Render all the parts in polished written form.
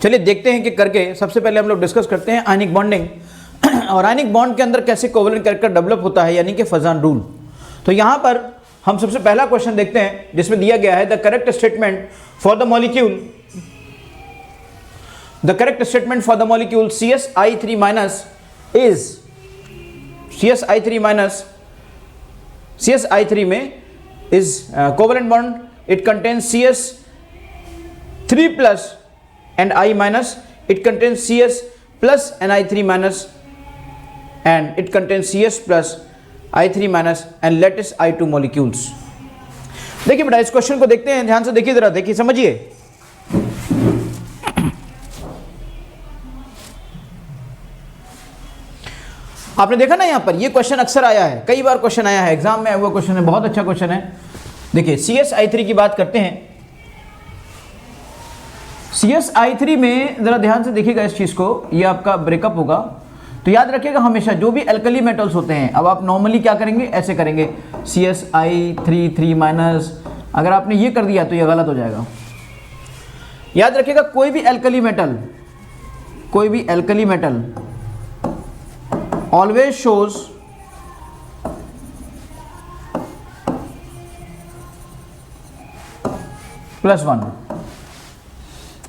चलिए देखते हैं कि करके। सबसे पहले हम लोग डिस्कस करते हैं आयनिक बॉन्डिंग और आयनिक बॉन्ड के अंदर कैसे कोवलेंट कैरेक्टर डेवलप होता है, यानी कि फजान रूल। तो यहाँ पर हम सबसे पहला क्वेश्चन देखते हैं जिसमें दिया गया है the correct statement for the molecule CSI3 minus is CSI3 में is covalent bond. It contains CS3 plus and I minus. It contains CS plus and I3 minus, and it contains CS plus I3 minus and lattice I2 molecules. देखिए बेटा इस question को देखते हैं, ध्यान से देखिए, जरा देखिए, समझिए। आपने देखा ना यहाँ पर ये क्वेश्चन अक्सर आया है, कई बार क्वेश्चन आया है एग्जाम में, वो क्वेश्चन है, बहुत अच्छा क्वेश्चन है। देखिए CSI3 की बात करते हैं। CSI3 में जरा ध्यान से देखिएगा इस चीज को, ये आपका ब्रेकअप होगा। तो याद रखिएगा हमेशा जो भी एल्कली मेटल्स होते हैं, अब आप नॉर्मली क्या करेंगे, ऐसे करेंगे CSI3 माइनस। अगर आपने ये कर दिया तो ये गलत हो जाएगा। याद रखिएगा कोई भी एल्कली मेटल always shows +1,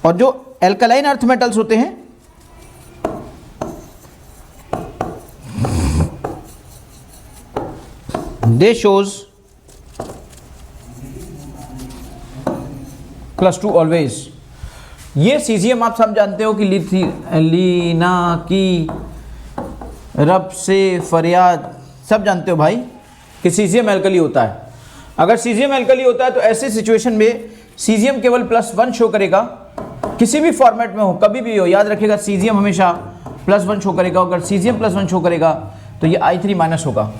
और जो एल्कलाइन अर्थ मेटल्स होते हैं दे शोज +2 ऑलवेज। ये सीजियम आप सब जानते हो कि लीना की रब से फरियाद, सब जानते हो भाई कि सीजियम एल्कली होता है। अगर सीजियम एल्कली होता है तो ऐसे सिचुएशन में सीजियम केवल +1 शो करेगा, किसी भी फॉर्मेट में हो, कभी भी हो। याद रखिएगा सीजियम हमेशा +1 शो करेगा। अगर सीजियम +1 शो करेगा तो ये I3 माइनस होगा।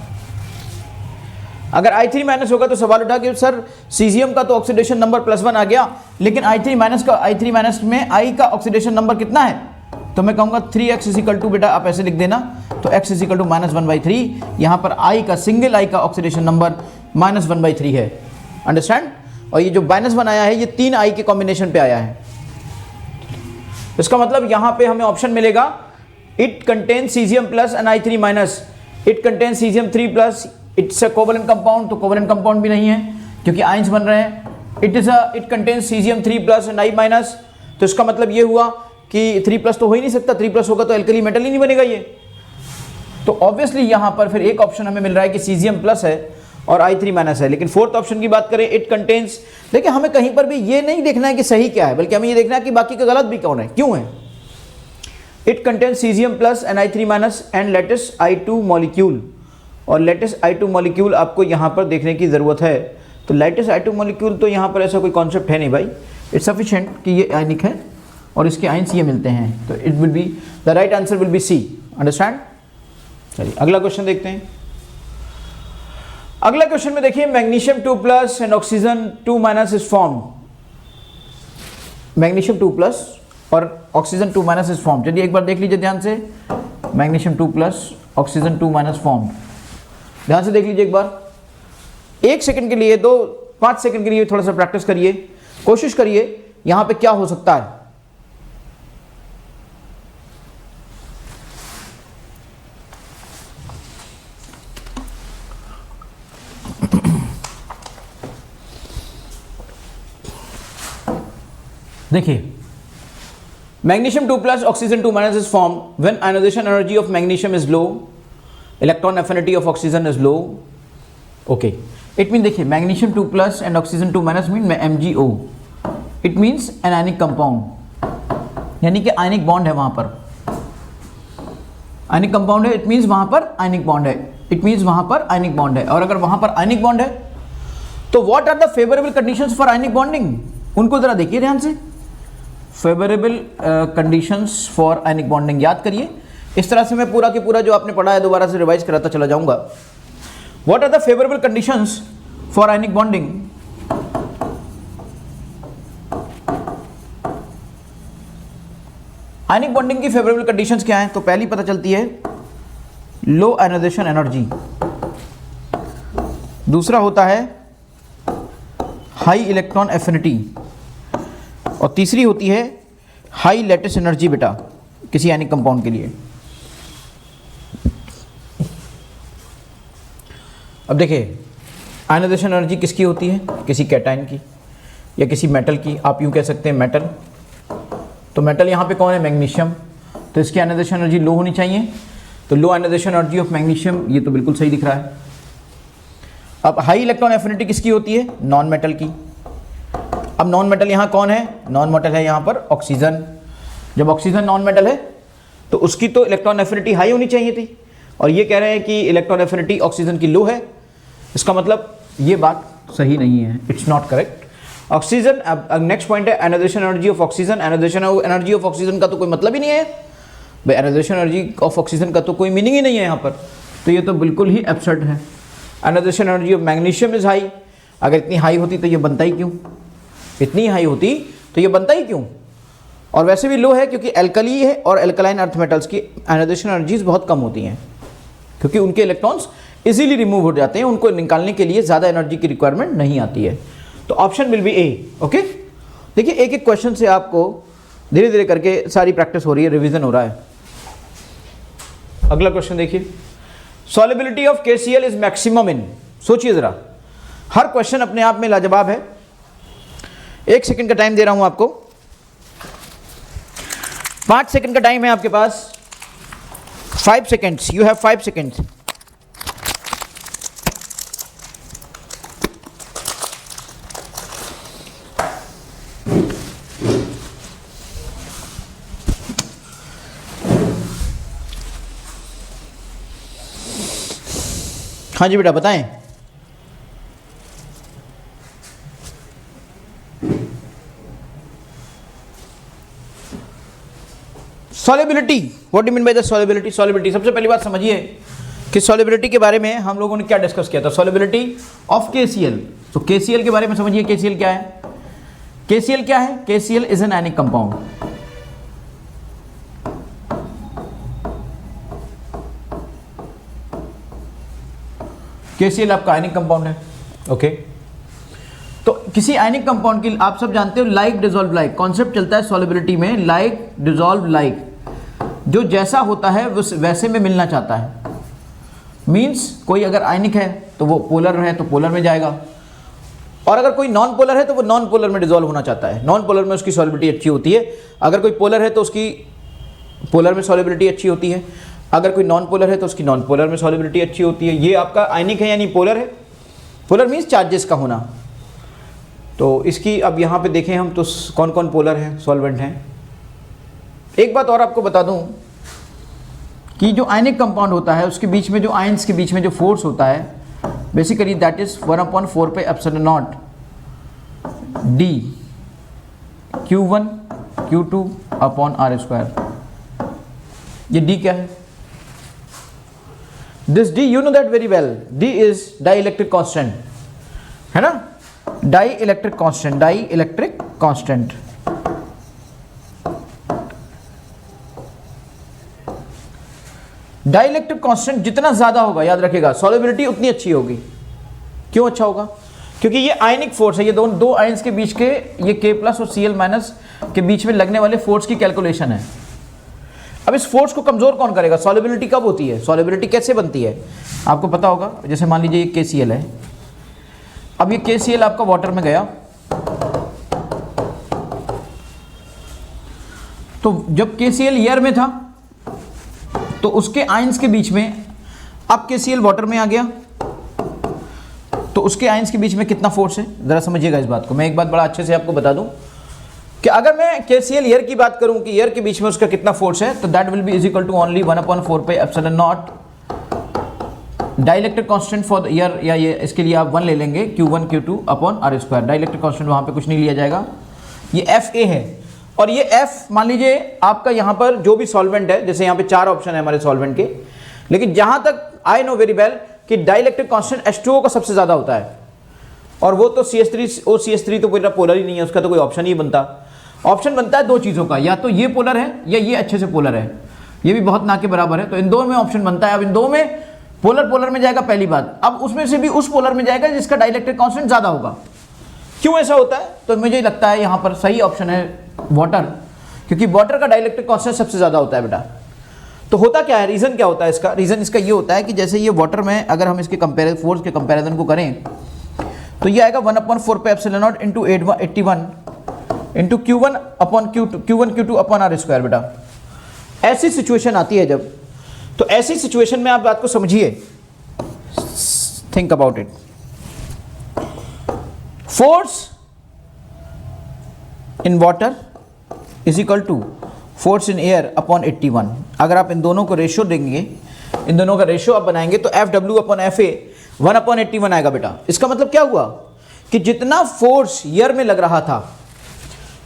अगर I3 माइनस होगा तो सवाल उठा कि सर सीजियम का तो ऑक्सीडेशन नंबर +1 आ गया, लेकिन I3 माइनस में I का ऑक्सीडेशन नंबर कितना है? तो मैं कहूँगा 3x = बेटा आप ऐसे लिख देना, तो x = -1/3। यहाँ पर I का सिंगल I का ऑक्सीडेशन नंबर -1/3 है। अंडरस्टैंड? और ये जो -1 आया है ये 3 I के कॉम्बिनेशन पे आया है। इसका मतलब यहाँ पे हमें ऑप्शन मिलेगा it contains caesium plus and I3 minus, it contains caesium 3 plus, it's a covalent compound. तो कोवलेंट कंपाउंड भी नहीं है क्योंकि आयंस बन रहे हैं। It contains caesium 3 plus and I minus. तो इसका मतलब ये हुआ कि 3+ तो हो ही नहीं सकता, 3+ होगा तो एल्कली मेटल ही नहीं बनेगा ये। तो ऑब्वियसली यहाँ पर फिर एक ऑप्शन हमें मिल रहा है कि सीजियम प्लस है और I3 माइनस है। लेकिन फोर्थ ऑप्शन की बात करें इट कंटेन्स, देखिए हमें कहीं पर भी ये नहीं देखना है कि सही क्या है, बल्कि हमें ये देखना है कि बाकी का गलत भी कौन है, क्यों है। It contains caesium plus and I3 minus and lattice I2 molecule, और लेटिस I2 मॉलिक्यूल आपको यहाँ पर देखने की ज़रूरत है। तो लेटिस I2 मॉलिक्यूल तो यहाँ पर ऐसा कोई कॉन्सेप्ट है नहीं भाई, इट्स सफिशिएंट कि ये आयनिक है और इसके आयंस ये मिलते हैं। तो it will be the right answer will be C. Understand? चलिए अगला क्वेश्चन देखते हैं। अगला क्वेश्चन में देखिए magnesium 2+ and oxygen 2- is formed. Magnesium 2+ और ऑक्सीजन 2- इज फॉर्म्ड। चलिए एक बार देख लीजिए ध्यान से, मैग्नीशियम 2+ ऑक्सीजन 2- फॉर्म्ड। ध्यान से देख लीजिए एक बार, 1 सेकंड के लिए, 5 सेकंड के लिए थोड़ा सा प्रैक्टिस करिए, कोशिश करिए यहां पे क्या हो सकता है। देखिए magnesium 2+ oxygen 2- is formed when ionization energy of magnesium is low, electron affinity of oxygen is low. Okay, it mean देखिए magnesium 2+ and oxygen 2- mean MgO, it means an ionic compound, यानी कि आयनिक बॉन्ड है वहां पर। Ionic compound है, it means वहां पर आयनिक bond है, और अगर वहां पर आयनिक बॉन्ड है तो what are the favourable conditions for ionic bonding, उनको जरा देखिए ध्यान से। Favourable conditions for ionic bonding, याद करिए। इस तरह से मैं पूरा के पूरा जो आपने पढ़ा है दोबारा से रिवाइज कराता चला जाऊंगा। What are the favourable conditions for ionic bonding? Ionic bonding की फेवरेबल कंडीशंस क्या हैं? तो पहली पता चलती है लो आयोनाइजेशन एनर्जी, दूसरा होता है हाई इलेक्ट्रॉन एफिनिटी, और तीसरी होती है हाई लेटिस एनर्जी बेटा किसी आयनिक कंपाउंड के लिए। अब देखिए आयनाइजेशन एनर्जी किसकी होती है, किसी कैटायन की या किसी मेटल की, आप यूँ कह सकते हैं मेटल। तो मेटल यहाँ पे कौन है, मैग्नीशियम, तो इसकी आयनाइजेशन एनर्जी लो होनी चाहिए, तो लो आयनाइजेशन एनर्जी ऑफ मैग्नीशियम, ये तो बिल्कुल सही दिख रहा है। अब हाई इलेक्ट्रॉन एफिनिटी किसकी होती है, नॉन मेटल की। अब नॉन मेटल यहाँ कौन है, नॉन मेटल है यहाँ पर ऑक्सीजन। जब ऑक्सीजन नॉन मेटल है तो उसकी तो इलेक्ट्रॉन एफिनिटी हाई होनी चाहिए थी, और ये कह रहे हैं कि इलेक्ट्रॉन एफिनिटी ऑक्सीजन की लो है, इसका मतलब ये बात सही नहीं है, इट्स नॉट करेक्ट। ऑक्सीजन, अब नेक्स्ट पॉइंट है ionisation energy of oxygen. Ionisation energy of oxygen का तो कोई मतलब ही नहीं है भाई, आयनाइजेशन एनर्जी ऑफ ऑक्सीजन का तो कोई मीनिंग ही नहीं है यहाँ पर, तो ये तो बिल्कुल ही एब्सर्ड है। Ionisation energy of magnesium is high, अगर इतनी हाई होती तो ये बनता ही क्यों, इतनी हाई होती तो ये बनता ही क्यों। और वैसे भी लो है क्योंकि एल्कली है और एल्कलाइन अर्थ मेटल्स की आयनाइजेशन एनर्जीज बहुत कम होती हैं, क्योंकि उनके इलेक्ट्रॉन्स इजीली रिमूव हो जाते हैं, उनको निकालने के लिए ज़्यादा एनर्जी की रिक्वायरमेंट नहीं आती है। तो option will be A. Okay, देखिए एक एक क्वेश्चन से आपको धीरे धीरे करके सारी प्रैक्टिस हो रही है, रिवीजन हो रहा है। अगला क्वेश्चन देखिए, solubility of KCl is maximum in, सोचिए जरा, हर क्वेश्चन अपने आप में लाजवाब है। 1 सेकंड का टाइम दे रहा हूं आपको, 5 सेकंड का टाइम है आपके पास, 5 सेकंड्स, यू हैव 5 सेकंड्स। हाँ जी बेटा बताएं। Solubility, what do mean by the solubility. Solubility, सबसे पहली बात समझिए कि सॉल्युबिलिटी के बारे में हम लोगों ने क्या डिस्कस किया था, सॉल्युबिलिटी ऑफ KCl। तो KCl के बारे में समझिए, KCl क्या है, KCl क्या है, KCl is an ionic compound. KCl आपका आयनिक कंपाउंड है। ओके, तो किसी आयनिक कंपाउंड की आप सब जानते हो लाइक डिसॉल्व लाइक कॉन्सेप्ट चलता है सॉल्युबिलिटी में, लाइक डिसॉल्व लाइक, जो जैसा होता है वो वैसे में मिलना चाहता है। मींस कोई अगर आयनिक है तो वो पोलर है तो पोलर में जाएगा, और अगर कोई नॉन पोलर है तो वो नॉन पोलर में डिसॉल्व होना चाहता है। नॉन पोलर में उसकी सॉल्युबिलिटी अच्छी होती है, अगर कोई पोलर है तो उसकी पोलर में सॉल्युबिलिटी अच्छी होती है, अगर कोई नॉन पोलर है तो उसकी नॉन पोलर में सॉल्युबिलिटी अच्छी होती है। ये आपका आयनिक है यानी पोलर है, पोलर मीन्स चार्जेस का होना। तो इसकी अब यहाँ पे देखें हम तो कौन कौन पोलर हैं, सॉल्वेंट हैं। एक बात और आपको बता दूं कि जो आयनिक कंपाउंड होता है उसके बीच में जो आयंस के बीच में जो फोर्स होता है बेसिकली दैट इज 1/4 पे epsilon not D Q1 Q2 upon R²। ये D क्या है, this D you know that very well, D is dielectric constant, है ना, dielectric constant, dielectric constant। Dielectric constant जितना ज्यादा होगा, याद रखिएगा, सॉल्युबिलिटी उतनी अच्छी होगी। क्यों अच्छा होगा, क्योंकि ये आयनिक फोर्स है, ये दो आयंस के बीच के, ये K+ और Cl- के बीच में लगने वाले फोर्स की कैलकुलेशन है। अब इस फोर्स को कमजोर कौन करेगा, सॉल्युबिलिटी कब होती है, सॉल्युबिलिटी कैसे बनती है आपको पता होगा। जैसे मान लीजिए ये KCl है, अब ये KCl आपका वाटर में गया, तो जब KCl एयर में था तो उसके आयंस के बीच में, अब KCl वाटर में आ गया तो उसके आयंस के बीच में कितना फोर्स है, जरा समझिएगा इस बात को। मैं एक बात बड़ा अच्छे से आपको बता दूं कि अगर मैं KCl एयर की बात करूं कि एयर के बीच में उसका कितना फोर्स है, तो that will be is equal to only 1/4 पे epsilon not dielectric constant for the air, या ये इसके लिए आप 1 ले लेंगे, Q1 Q2 upon R²। Dielectric constant वहां पे कुछ नहीं लिया जाएगा, ये FA है। और ये F मान लीजिए आपका यहाँ पर जो भी सॉल्वेंट है, जैसे यहाँ पे 4 ऑप्शन है हमारे सॉल्वेंट के, लेकिन जहाँ तक आई नो वेरी वेल कि डाइलेक्ट्रिक कांस्टेंट H2O का सबसे ज़्यादा होता है, और वो तो CH3 तो पूरा पोलर ही नहीं है, उसका तो कोई ऑप्शन ही बनता। ऑप्शन बनता है 2 चीज़ों का, या तो ये पोलर है या ये अच्छे से पोलर है, ये भी बहुत ना के बराबर है, तो इन 2 में ऑप्शन बनता है। अब इन 2 में पोलर में जाएगा पहली बात, अब उसमें से भी उस पोलर में जाएगा जिसका डाइलेक्ट्रिक कांस्टेंट ज़्यादा होगा। क्यों ऐसा होता है, तो मुझे लगता है यहाँ पर सही ऑप्शन है वाटर, क्योंकि वाटर का डाइलेक्ट्रिक कांस्टेंट सबसे ज़्यादा होता है बेटा। तो होता क्या है, रीज़न क्या होता है इसका, रीज़न इसका ये होता है कि जैसे ये वाटर में अगर हम इसके फोर्स के कंपेरिजन को करें तो ये आएगा 1/4 पे epsilon not into 81 into Q1 upon Q2 upon R square बेटा। ऐसी सिचुएशन आती है जब, तो ऐसी सिचुएशन में आप बात को समझिए, think about it. Force in water is equal to force in air upon 81। अगर आप इन दोनों को रेशियो देंगे, इन दोनों का रेशियो आप बनाएंगे तो FW अपॉन FA 1/81 आएगा बेटा। इसका मतलब क्या हुआ कि जितना फोर्स एयर में लग रहा था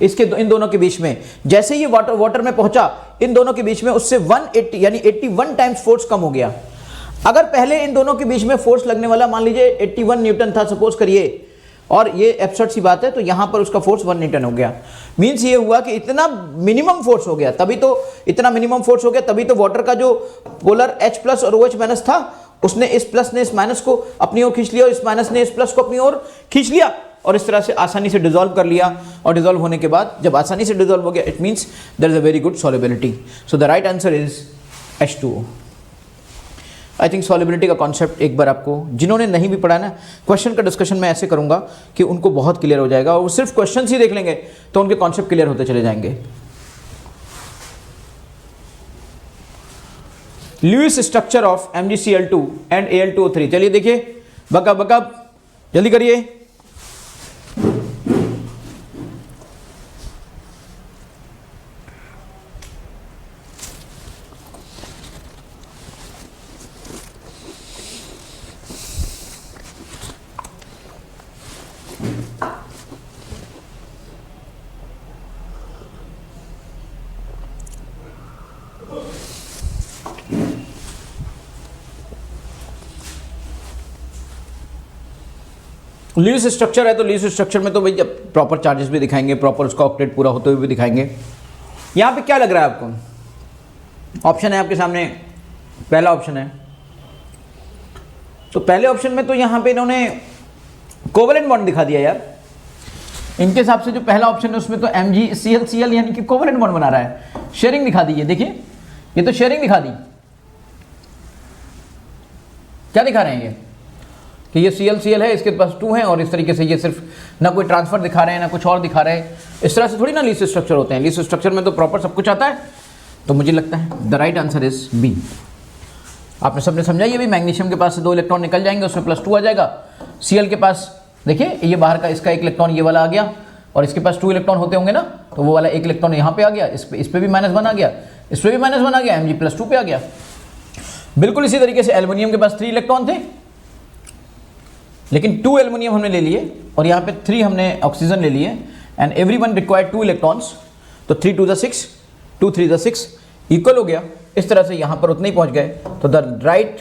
इसके इन दोनों के बीच में, जैसे ये वाटर में पहुंचा इन दोनों के बीच में, उससे 180 यानी 81 टाइम्स फोर्स कम हो गया। अगर पहले इन दोनों के बीच में फोर्स लगने वाला मान लीजिए 81 न्यूटन था सपोज करिए, और ये एब्सर्ड सी बात है, तो यहां पर उसका फोर्स 1 न्यूटन हो गया। मींस ये हुआ कि इतना मिनिमम फोर्स हो गया, तभी तो इतना मिनिमम फोर्स हो गया, तभी तो वाटर का जो पोलर H प्लस और OH माइनस था, उसने इस प्लस ने इस माइनस को अपनी ओर खींच लिया और इस माइनस ने इस प्लस को अपनी ओर खींच लिया और इस तरह से आसानी से डिसॉल्व कर लिया। और डिसॉल्व होने के बाद जब आसानी से डिसॉल्व हो गया, it means there is a very good solubility. So the right answer is H2O। I think solubility का कॉन्सेप्ट एक बार आपको जिन्होंने नहीं भी पढ़ा ना, क्वेश्चन का डिस्कशन मैं ऐसे करूंगा कि उनको बहुत क्लियर हो जाएगा, और वो सिर्फ क्वेश्चन ही देख लेंगे तो उनके कॉन्सेप्ट क्लियर होते चले जाएंगे। Lewis structure of MgCl2 and Al2O3। चलिए देखिए, बकअप जल्दी करिए। लीस्ट स्ट्रक्चर है तो लीस्ट स्ट्रक्चर में तो भाई जब प्रॉपर चार्जेस भी दिखाएंगे, प्रॉपर उसका ऑक्टेट पूरा होते हुए भी दिखाएंगे। यहाँ पे क्या लग रहा है आपको, ऑप्शन है आपके सामने, पहला ऑप्शन है। तो पहले ऑप्शन में तो यहाँ पे इन्होंने कोवेलेंट बॉन्ड दिखा दिया यार। इनके हिसाब से जो पहला ऑप्शन है उसमें तो MgCl यानी कि कोवेलेंट बॉन्ड बना रहा है, शेयरिंग दिखा दी है। देखिए ये तो शेयरिंग दिखा दी, क्या दिखा रहे हैं ये कि ये Cl है, इसके पास 2 हैं, और इस तरीके से ये सिर्फ ना कोई ट्रांसफर दिखा रहे हैं ना कुछ और दिखा रहे हैं। इस तरह से थोड़ी ना लीस्ट स्ट्रक्चर होते हैं। लीस्ट स्ट्रक्चर में तो प्रॉपर सब कुछ आता है। तो मुझे लगता है the right answer is B। आपने सबने समझा, ये भी मैग्नीशियम के पास से 2 इलेक्ट्रॉन निकल जाएंगे, उसमें +2 आ जाएगा। Cl के पास देखिए ये बाहर का इसका 1 इलेक्ट्रॉन ये वाला आ गया, और इसके पास 2 इलेक्ट्रॉन होते होंगे ना, तो वो वाला 1 इलेक्ट्रॉन यहाँ पे आ गया, इस पे भी -1 आ गया, इस पे भी -1 आ गया, Mg+2 पे आ गया। बिल्कुल इसी तरीके से एल्युमिनियम के पास 3 इलेक्ट्रॉन थे, लेकिन 2 एल्युमिनियम हमने ले लिए और यहाँ पे 3 हमने ऑक्सीजन ले लिए, एंड एवरीवन रिक्वायर्ड 2 इलेक्ट्रॉन्स। तो 3 2 6, 2 3 6 इक्वल हो गया। इस तरह से यहाँ पर उतने ही पहुँच गए। तो द राइट,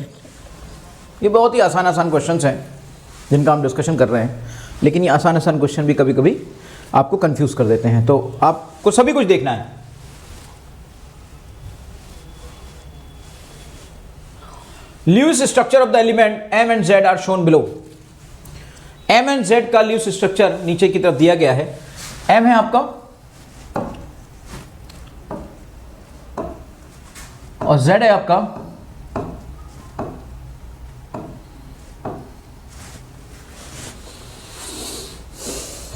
ये बहुत ही आसान क्वेश्चन हैं जिनका हम डिस्कशन कर रहे हैं, लेकिन ये आसान क्वेश्चन भी कभी कभी आपको कंफ्यूज कर देते हैं। तो आपको सभी कुछ देखना है। Lewis structure of the element M and Z are shown below. M and Z का ल्यूइस स्ट्रक्चर नीचे की तरफ दिया गया है। M है आपका और Z है आपका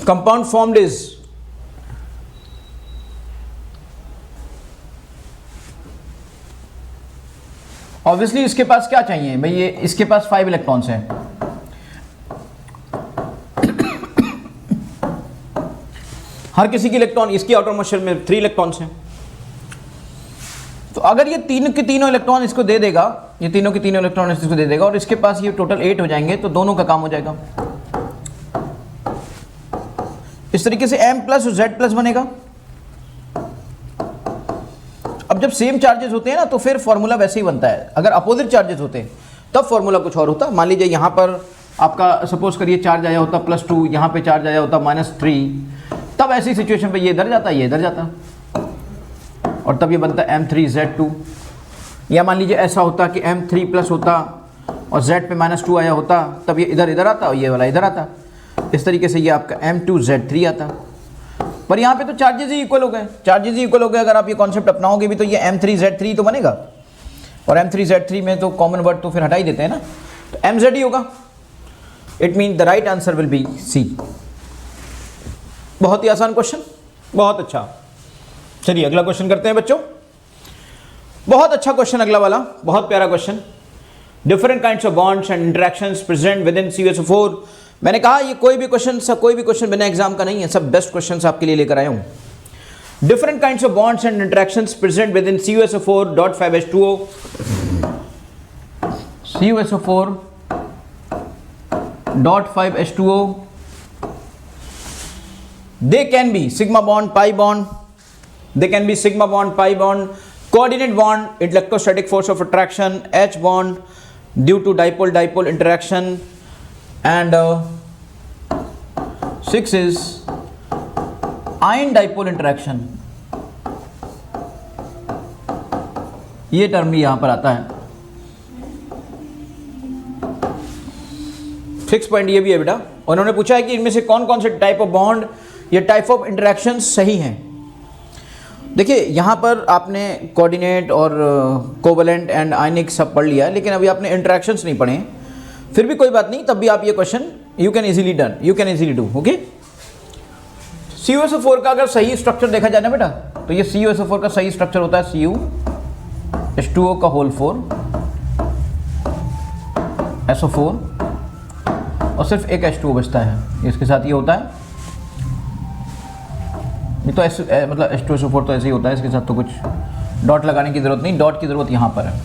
कंपाउंड फॉर्म्ड इज ऑब्वियसली इसके पास क्या चाहिए भाई, ये इसके पास 5 इलेक्ट्रॉन्स हैं। हर किसी की इलेक्ट्रॉन, इसकी आउटर मोशन में 3 इलेक्ट्रॉन्स हैं। तो अगर ये तीनों के तीनों इलेक्ट्रॉन इसको दे देगा, ये तीनों के तीनों इलेक्ट्रॉन इसको दे देगा और इसके पास ये टोटल 8 हो जाएंगे, तो दोनों का काम हो जाएगा। इस तरीके से M प्लस और Z प्लस बनेगा। अब जब सेम चार्जेस होते हैं ना तो फिर फॉर्मूला वैसे ही बनता है। अगर अपोजिट चार्जेस होते हैं तब फॉर्मूला कुछ और होता। मान लीजिए यहाँ पर आपका सपोज करिए चार्ज आया होता +2, यहाँ पे चार्ज आया होता -3, तब ऐसी सिचुएशन पे ये इधर जाता, ये इधर जाता, और तब ये बनता M3Z2। या मान लीजिए ऐसा होता कि M3 प्लस होता और Z पे -2 आया होता, तब ये इधर आता और ये वाला इधर आता। इस तरीके से ये आपका M2Z3 आता। पर यहाँ पे तो चार्जेस ही इक्वल हो गए, चार्जेस ही इक्वल हो गए। अगर आप ये कॉन्सेप्ट अपनाओगे भी तो ये m3z3 तो बनेगा, और m3z3 में तो कॉमन वर्ड तो फिर हटा ही देते हैं ना, तो mz ही होगा। It mean the right answer will be C. बहुत ही आसान क्वेश्चन, बहुत अच्छा। चलिए अगला क्वेश्चन करते हैं बच्चों। बहुत अच्छा क्वेश्चन अगला वाला, बहुत प्यारा question. Different kinds of bonds and interactions present with in CuSO4। मैंने कहा ये कोई भी क्वेश्चन बिना एग्जाम का नहीं है, सब बेस्ट क्वेश्चंस आपके लिए लेकर आया हूं। Different kinds of bonds and interactions present with in CuSO4.5H2O। CuSO4.5H2O, they can be sigma bond, pi bond, they can be sigma bond, pi bond, coordinate bond, electrostatic force of attraction, H bond due to dipole-dipole interaction, and 6 is ion dipole interaction। ये term भी यहां पर आता है। 6 point ये भी है बेटा। उन्होंने पूछा है कि इनमें से कौन कौन से टाइप ऑफ बॉन्ड या टाइप ऑफ इंटरेक्शन सही हैं। देखिए यहाँ पर आपने कोऑर्डिनेट और कोवलेंट एंड आयनिक सब पढ़ लिया, लेकिन अभी आपने इंटरेक्शंस नहीं पढ़े। फिर भी कोई बात नहीं, तब भी आप ये question you can easily do. Okay, CuSO4 का अगर सही स्ट्रक्चर देखा जाए ना बेटा, तो ये CuSO4 का सही स्ट्रक्चर होता है CuH2O का होल 4 SO4 और सिर्फ एक H2O बचता है, इसके साथ ये होता है। ये तो मतलब H2SO4 तो ऐसे ही होता है, इसके साथ तो कुछ डॉट लगाने की जरूरत नहीं, डॉट की जरूरत यहाँ पर है।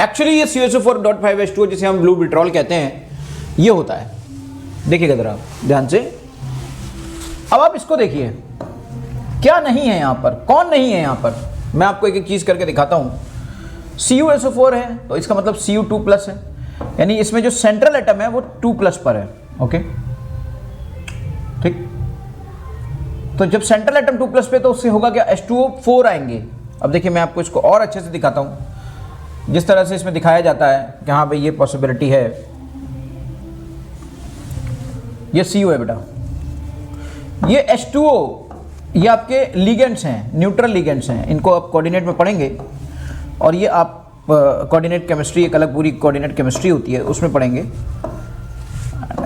एक्चुअली ये CuSO4.5H2O जिसे हम ब्लू विट्रॉल कहते हैं, ये होता है। देखिएगा जरा ध्यान से। अब आप इसको देखिए, क्या नहीं है यहाँ पर, कौन नहीं है यहाँ पर। मैं आपको एक एक चीज करके दिखाता हूँ। CuSO4 है तो इसका मतलब Cu2+ है, यानी इसमें जो सेंट्रल एटम है वो 2+ पर है। ओके ठीक, तो जब सेंट्रल एटम 2+ पे तो उससे होगा क्या, H2O4 आएंगे। अब देखिए मैं आपको इसको और अच्छे से दिखाता हूँ, जिस तरह से इसमें दिखाया जाता है कि हाँ भाई ये पॉसिबिलिटी है। ये Cu है बेटा, ये H2O, ये आपके लिगेंड्स हैं, न्यूट्रल लिगेंड्स हैं, इनको आप कोऑर्डिनेट में पढ़ेंगे। और ये आप कोऑर्डिनेट केमिस्ट्री, एक अलग पूरी कोऑर्डिनेट केमिस्ट्री होती है, उसमें पढ़ेंगे।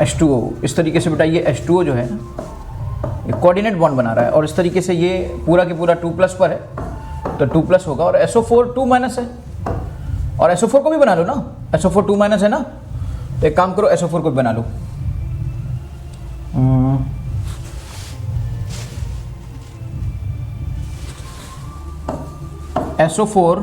H2O इस तरीके से बेटा, ये H2O जो है ये कोऑर्डिनेट बॉन्ड बना रहा है, और इस तरीके से ये पूरा के पूरा 2+ पर है, तो 2+ होगा। और SO4 2- है, और SO4 को भी बना लो ना, SO4 2- है ना, तो एक काम करो SO4 को भी बना लो। SO4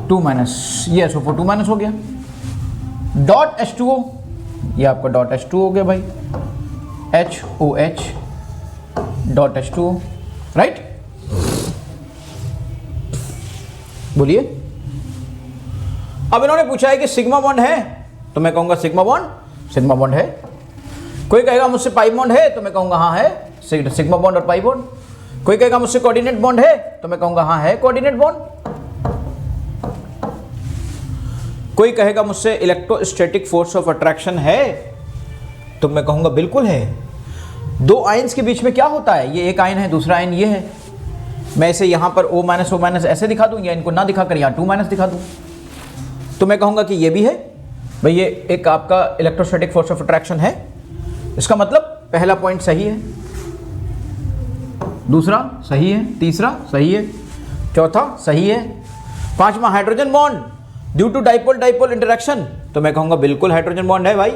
2-, ये SO4 2- हो गया। डॉट H2O, ये आपका डॉट H2O हो गया भाई, HOH डॉट H2O, राइट। बोलिए। अब इन्होंने पूछा है कि सिग्मा बॉन्ड है, तो मैं कहूंगा सिग्मा बॉन्ड है। कोई कहेगा मुझसे पाई बॉन्ड है, तो मैं कहूंगा हाँ है सिग्मा बॉन्ड और पाई बॉन्ड। कोई कहेगा मुझसे कोऑर्डिनेट बॉन्ड है, तो मैं कहूंगा हाँ है कोऑर्डिनेट बॉन्ड। कोई कहेगा मुझसे इलेक्ट्रोस्टैटिक फोर्स ऑफ अट्रैक्शन है, तो मैं कहूंगा बिल्कुल है। दो आयंस के बीच में क्या होता है, ये एक आयन है, दूसरा आयन ये है। मैं इसे यहां पर O- ऐसे दिखा दूं, या इनको ना दिखाकर यहां 2- दिखा दूं, तो मैं कहूंगा कि ये भी है भाई, ये एक आपका इलेक्ट्रोस्टैटिक फोर्स ऑफ अट्रैक्शन है। इसका मतलब पहला पॉइंट सही है, दूसरा सही है, तीसरा सही है, चौथा सही है, पांचवा hydrogen bond due to dipole interaction, तो मैं कहूंगा बिल्कुल हाइड्रोजन बॉन्ड है भाई।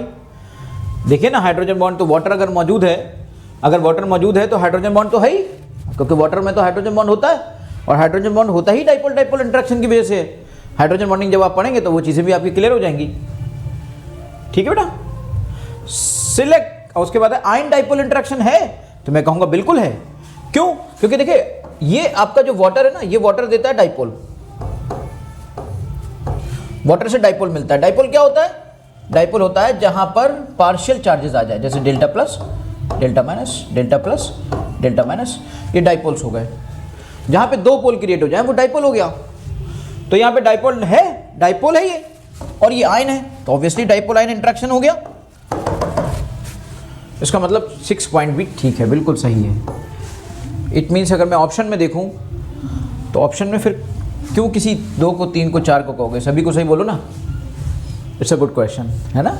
देखिए ना, हाइड्रोजन बॉन्ड तो वाटर अगर मौजूद है, तो हाइड्रोजन बॉन्ड तो है ही, क्योंकि वाटर में तो हाइड्रोजन बॉन्ड होता है, और हाइड्रोजन बॉन्ड होता ही डाइपोल इंटरेक्शन की वजह से। हाइड्रोजन बॉन्डिंग जब आप पढ़ेंगे तो वो चीजें भी आपकी क्लियर हो जाएंगी। ठीक है बेटा। सिलेक्ट, और उसके बाद आयन डाइपोल इंटरेक्शन है, तो मैं कहूंगा बिल्कुल है। क्यों? क्योंकि देखिए ये आपका जो वाटर है ना, ये वाटर देता है डाइपोल, वाटर से डाइपोल मिलता है। डाइपोल क्या होता है? डाइपोल होता है जहां पर पार्शियल चार्जेस आ जाए, जैसे delta plus, delta minus, delta plus, delta minus, ये डाइपोल्स हो गए। जहां पे दो पोल क्रिएट हो जाए वो डाइपोल हो गया। तो यहां पे डाइपोल है ये, और ये आयन है, तो ऑब्वियसली डाइपोल आयन इंटरेक्शन हो गया। इसका मतलब 6 पॉइंट भी ठीक है, बिल्कुल सही है। इट मीन्स अगर मैं ऑप्शन में देखूं तो ऑप्शन में फिर क्यों किसी 2 को 3 को 4 को कहोगे, सभी को सही बोलो ना। इट्स अ गुड क्वेश्चन, है ना।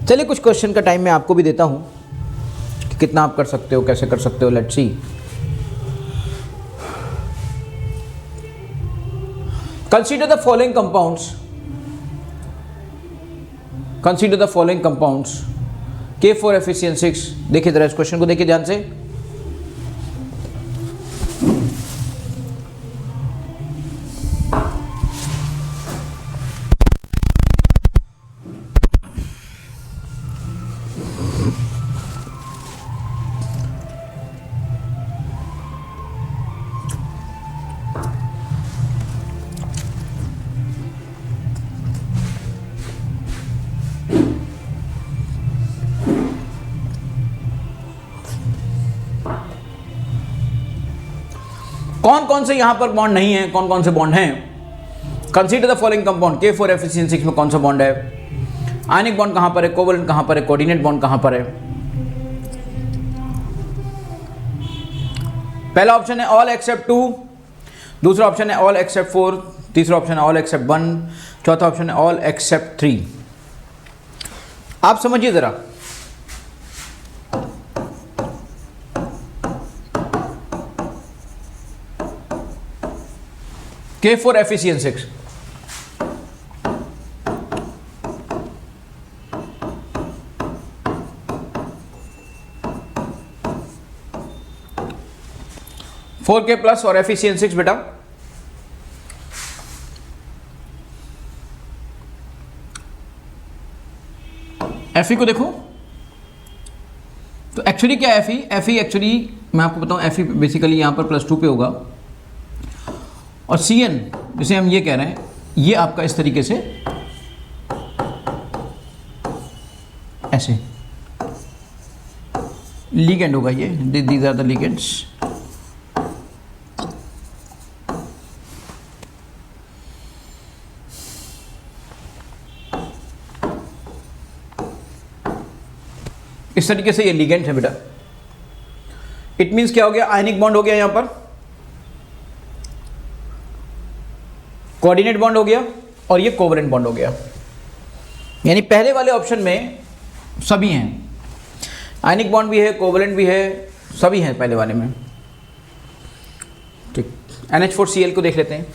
चलिए कुछ क्वेश्चन का टाइम मैं आपको भी देता हूं कि कितना आप कर सकते हो, कैसे कर सकते हो। Let's see. Consider the following compounds, consider the following compounds K4FeCN6। देखिए जरा इस क्वेश्चन को देखिए ध्यान से। कौन कौन से यहां पर बॉन्ड नहीं है, कौन कौन से बॉन्ड हैं। Consider the following compound. K4FeCN6 में कौन सा बॉन्ड है, आयनिक बॉन्ड कहां पर है, कोवलेंट कहां पर है, कोऑर्डिनेट बॉन्ड कहां पर है। पहला ऑप्शन है ऑल एक्सेप्ट 2, दूसरा ऑप्शन है ऑल एक्सेप्ट 4, तीसरा ऑप्शन है ऑल एक्सेप्ट 1, चौथा ऑप्शन है ऑल एक्सेप्ट 3। आप समझिए जरा, K4FeCN6 4K प्लस और FeCN6 बेटा Fe को देखो तो एक्चुअली क्या है Fe एक्चुअली मैं आपको बताऊं, Fe बेसिकली यहां पर +2 पे होगा और CN जिसे हम ये कह रहे हैं ये आपका इस तरीके से ऐसे लिगेंड होगा, ये दीज आर द लिगेंड्स। इस तरीके से ये लिगेंड है बेटा। इट मीन्स क्या हो गया, आयनिक बॉन्ड हो गया, यहां पर कोऑर्डिनेट बॉन्ड हो गया और ये कोवलेंट बॉन्ड हो गया। यानी पहले वाले ऑप्शन में सभी हैं, आयनिक बॉन्ड भी है, कोवलेंट भी है, सभी हैं पहले वाले में। ठीक, NH4Cl को देख लेते हैं।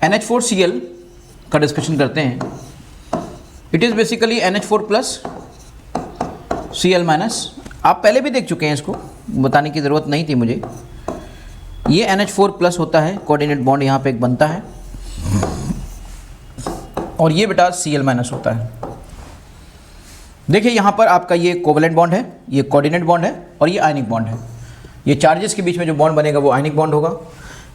NH4Cl का डिस्कशन करते हैं। It is basically NH4 plus Cl minus. आप पहले भी देख चुके हैं, इसको बताने की ज़रूरत नहीं थी मुझे। ये NH4 प्लस होता है, कोऑर्डिनेट बॉन्ड यहाँ पे एक बनता है और ये बेटा Cl माइनस होता है। देखिए यहाँ पर आपका ये कोवलेंट बॉन्ड है, ये कोऑर्डिनेट बॉन्ड है और ये आयनिक बॉन्ड है। ये चार्जेस के बीच में जो बॉन्ड बनेगा वो आयनिक बॉन्ड होगा,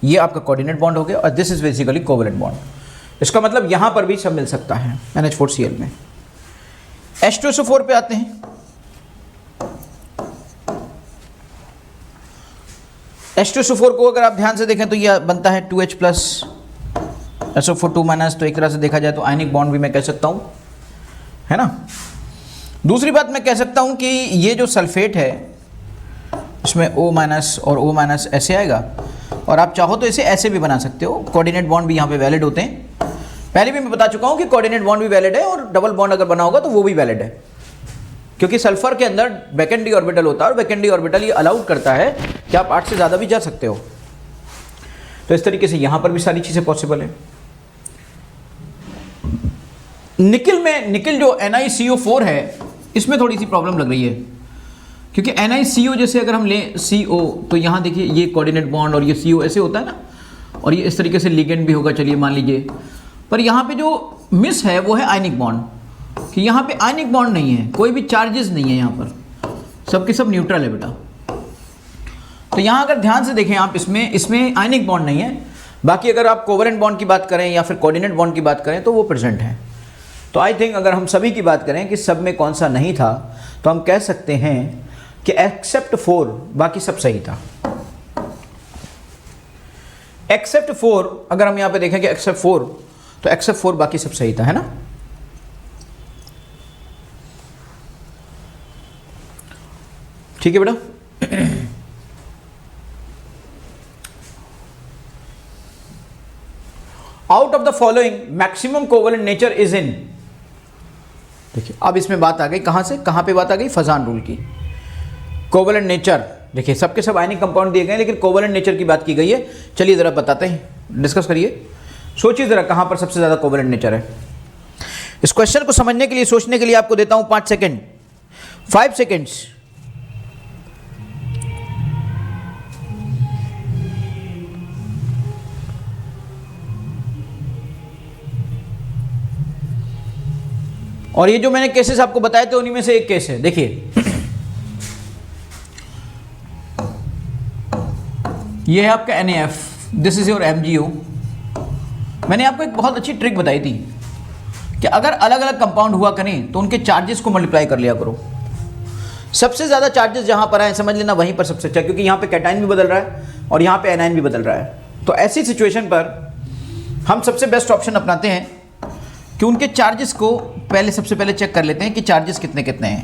ये आपका कोऑर्डिनेट बॉन्ड हो गया और this is basically covalent bond. इसका मतलब यहाँ पर भी सब मिल सकता है NH4Cl में। H2SO4 पे आते हैं। H2SO4 को अगर आप ध्यान से देखें तो ये बनता है 2H प्लस SO4 2 माइनस। तो एक तरह से देखा जाए तो आयनिक बॉन्ड भी मैं कह सकता हूँ, है ना। दूसरी बात मैं कह सकता हूँ कि ये जो सल्फेट है इसमें O माइनस और O माइनस ऐसे आएगा और आप चाहो तो इसे ऐसे भी बना सकते हो। कोऑर्डिनेट बॉन्ड भी यहाँ पे वैलिड होते हैं। पहले भी मैं बता चुका हूँ कि कोऑर्डिनेट बॉन्ड भी वैलिड है और डबल बॉन्ड अगर बना होगा तो वो भी वैलिड है, क्योंकि सल्फर के अंदर वैकेंट डी ऑर्बिटल होता है और वैकेंट डी ऑर्बिटल ये अलाउड करता है कि आप 8 से ज़्यादा भी जा सकते हो। तो इस तरीके से यहाँ पर भी सारी चीज़ें पॉसिबल है। निकिल में, निकिल जो NiCO4 है इसमें थोड़ी सी प्रॉब्लम लग रही है, क्योंकि NiCO जैसे अगर हम लें CO तो यहाँ देखिए ये कोऑर्डिनेट बॉन्ड और ये CO ऐसे होता है ना, और ये इस तरीके से लिगेंड भी होगा, चलिए मान लीजिए। पर यहाँ पे जो मिस है वो है आयनिक बॉन्ड, कि यहाँ पे आयनिक बॉन्ड नहीं है, कोई भी चार्जेस नहीं है यहाँ पर, सबके सब न्यूट्रल है बेटा। तो यहाँ अगर ध्यान से देखें आप, इसमें आयनिक बॉन्ड नहीं है। बाकी अगर आप कोवलेंट बॉन्ड की बात करें या फिर कोऑर्डिनेट बॉन्ड की बात करें तो वो प्रेजेंट है। तो आई थिंक अगर हम सभी की बात करें कि सब में कौन सा नहीं था, तो हम कह सकते हैं कि एक्सेप्ट 4 बाकी सब सही था। एक्सेप्ट 4 अगर हम यहाँ पे देखें कि एक्सेप्ट 4, तो एक्सेप्ट 4 बाकी सब सही था, है ना। ठीक है बेटा। Out of the following maximum covalent nature is in, देखिए अब इसमें बात आ गई कहां से कहां पे बात आ गई, फजान रूल की। कोवेलेंट नेचर देखिए सबके सब आयनिक कंपाउंड दिए गए, लेकिन कोवेलेंट नेचर की बात की गई है। चलिए जरा बताते हैं, डिस्कस करिए, सोचिए जरा कहां पर सबसे ज्यादा कोवेलेंट नेचर है। इस क्वेश्चन को समझने के लिए, सोचने के लिए आपको देता हूं 5 सेकेंड, 5 सेकेंड्स। और ये जो मैंने केसेस आपको बताए थे उन्हीं में से एक केस है। देखिए ये है आपका NaF, this is your MgO। मैंने आपको एक बहुत अच्छी ट्रिक बताई थी कि अगर अलग अलग कंपाउंड हुआ करें तो उनके चार्जेस को मल्टीप्लाई कर लिया करो। सबसे ज़्यादा चार्जेस जहाँ पर आए समझ लेना वहीं पर सबसे अच्छा, क्योंकि यहाँ पे कैटाइन भी बदल रहा है और यहाँ पे एनाइन भी बदल रहा है। तो ऐसी सिचुएशन पर हम सबसे बेस्ट ऑप्शन अपनाते हैं कि उनके चार्जेस को पहले सबसे पहले चेक कर लेते हैं कि चार्जेस कितने कितने हैं,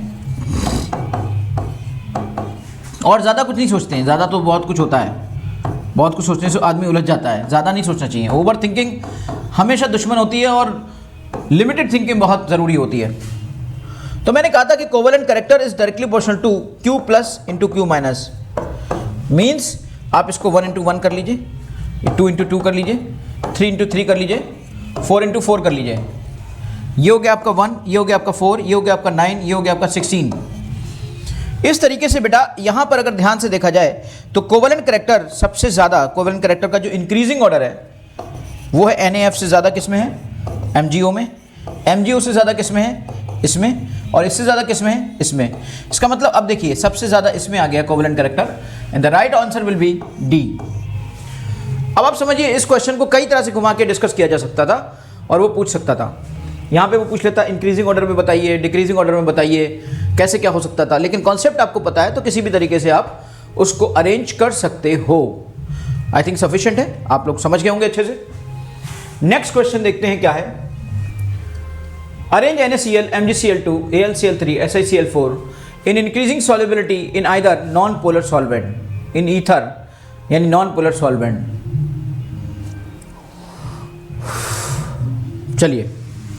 और ज़्यादा कुछ नहीं सोचते हैं। ज़्यादा तो बहुत कुछ होता है, बहुत कुछ सोचने से आदमी उलझ जाता है। ज़्यादा नहीं सोचना चाहिए, ओवर थिंकिंग हमेशा दुश्मन होती है और लिमिटेड थिंकिंग बहुत ज़रूरी होती है। तो मैंने कहा था कि covalent character is directly proportional to Q plus into Q minus, means आप इसको 1 इंटू 1 कर लीजिए, 2 इंटू 2 कर लीजिए, 3 इंटू 3 कर लीजिए, 4 इंटू 4 कर लीजिए। ये हो गया आपका 1, ये हो गया आपका 4, ये हो गया आपका 9, ये हो गया आपका 16। इस तरीके से बेटा यहाँ पर अगर ध्यान से देखा जाए तो कोवेलेंट कैरेक्टर सबसे ज़्यादा, कोवेलेंट कैरेक्टर का जो इंक्रीजिंग ऑर्डर है वो है NaF से ज़्यादा किस में है, MgO में। MgO से ज़्यादा किस में है, इसमें, और इससे ज़्यादा किस में है, इसमें। इसका मतलब अब देखिए सबसे ज़्यादा इसमें आ गया covalent character, and the right answer will B D। अब आप समझिए इस क्वेश्चन को कई तरह से घुमा के डिस्कस किया जा सकता था और वो पूछ सकता था। यहाँ पे वो पूछ लेता इंक्रीजिंग ऑर्डर में बताइए, डिक्रीजिंग ऑर्डर में बताइए, कैसे क्या हो सकता था। लेकिन कॉन्सेप्ट आपको पता है तो किसी भी तरीके से आप उसको अरेंज कर सकते हो। आई थिंक सफिशिएंट है, आप लोग समझ गए होंगे अच्छे से। नेक्स्ट क्वेश्चन देखते हैं क्या है। Arrange NaCl, MgCl2, AlCl3, SiCl4 in increasing solubility in either non polar solvent, in ether यानी नॉन पोलर सॉल्वेंट। चलिए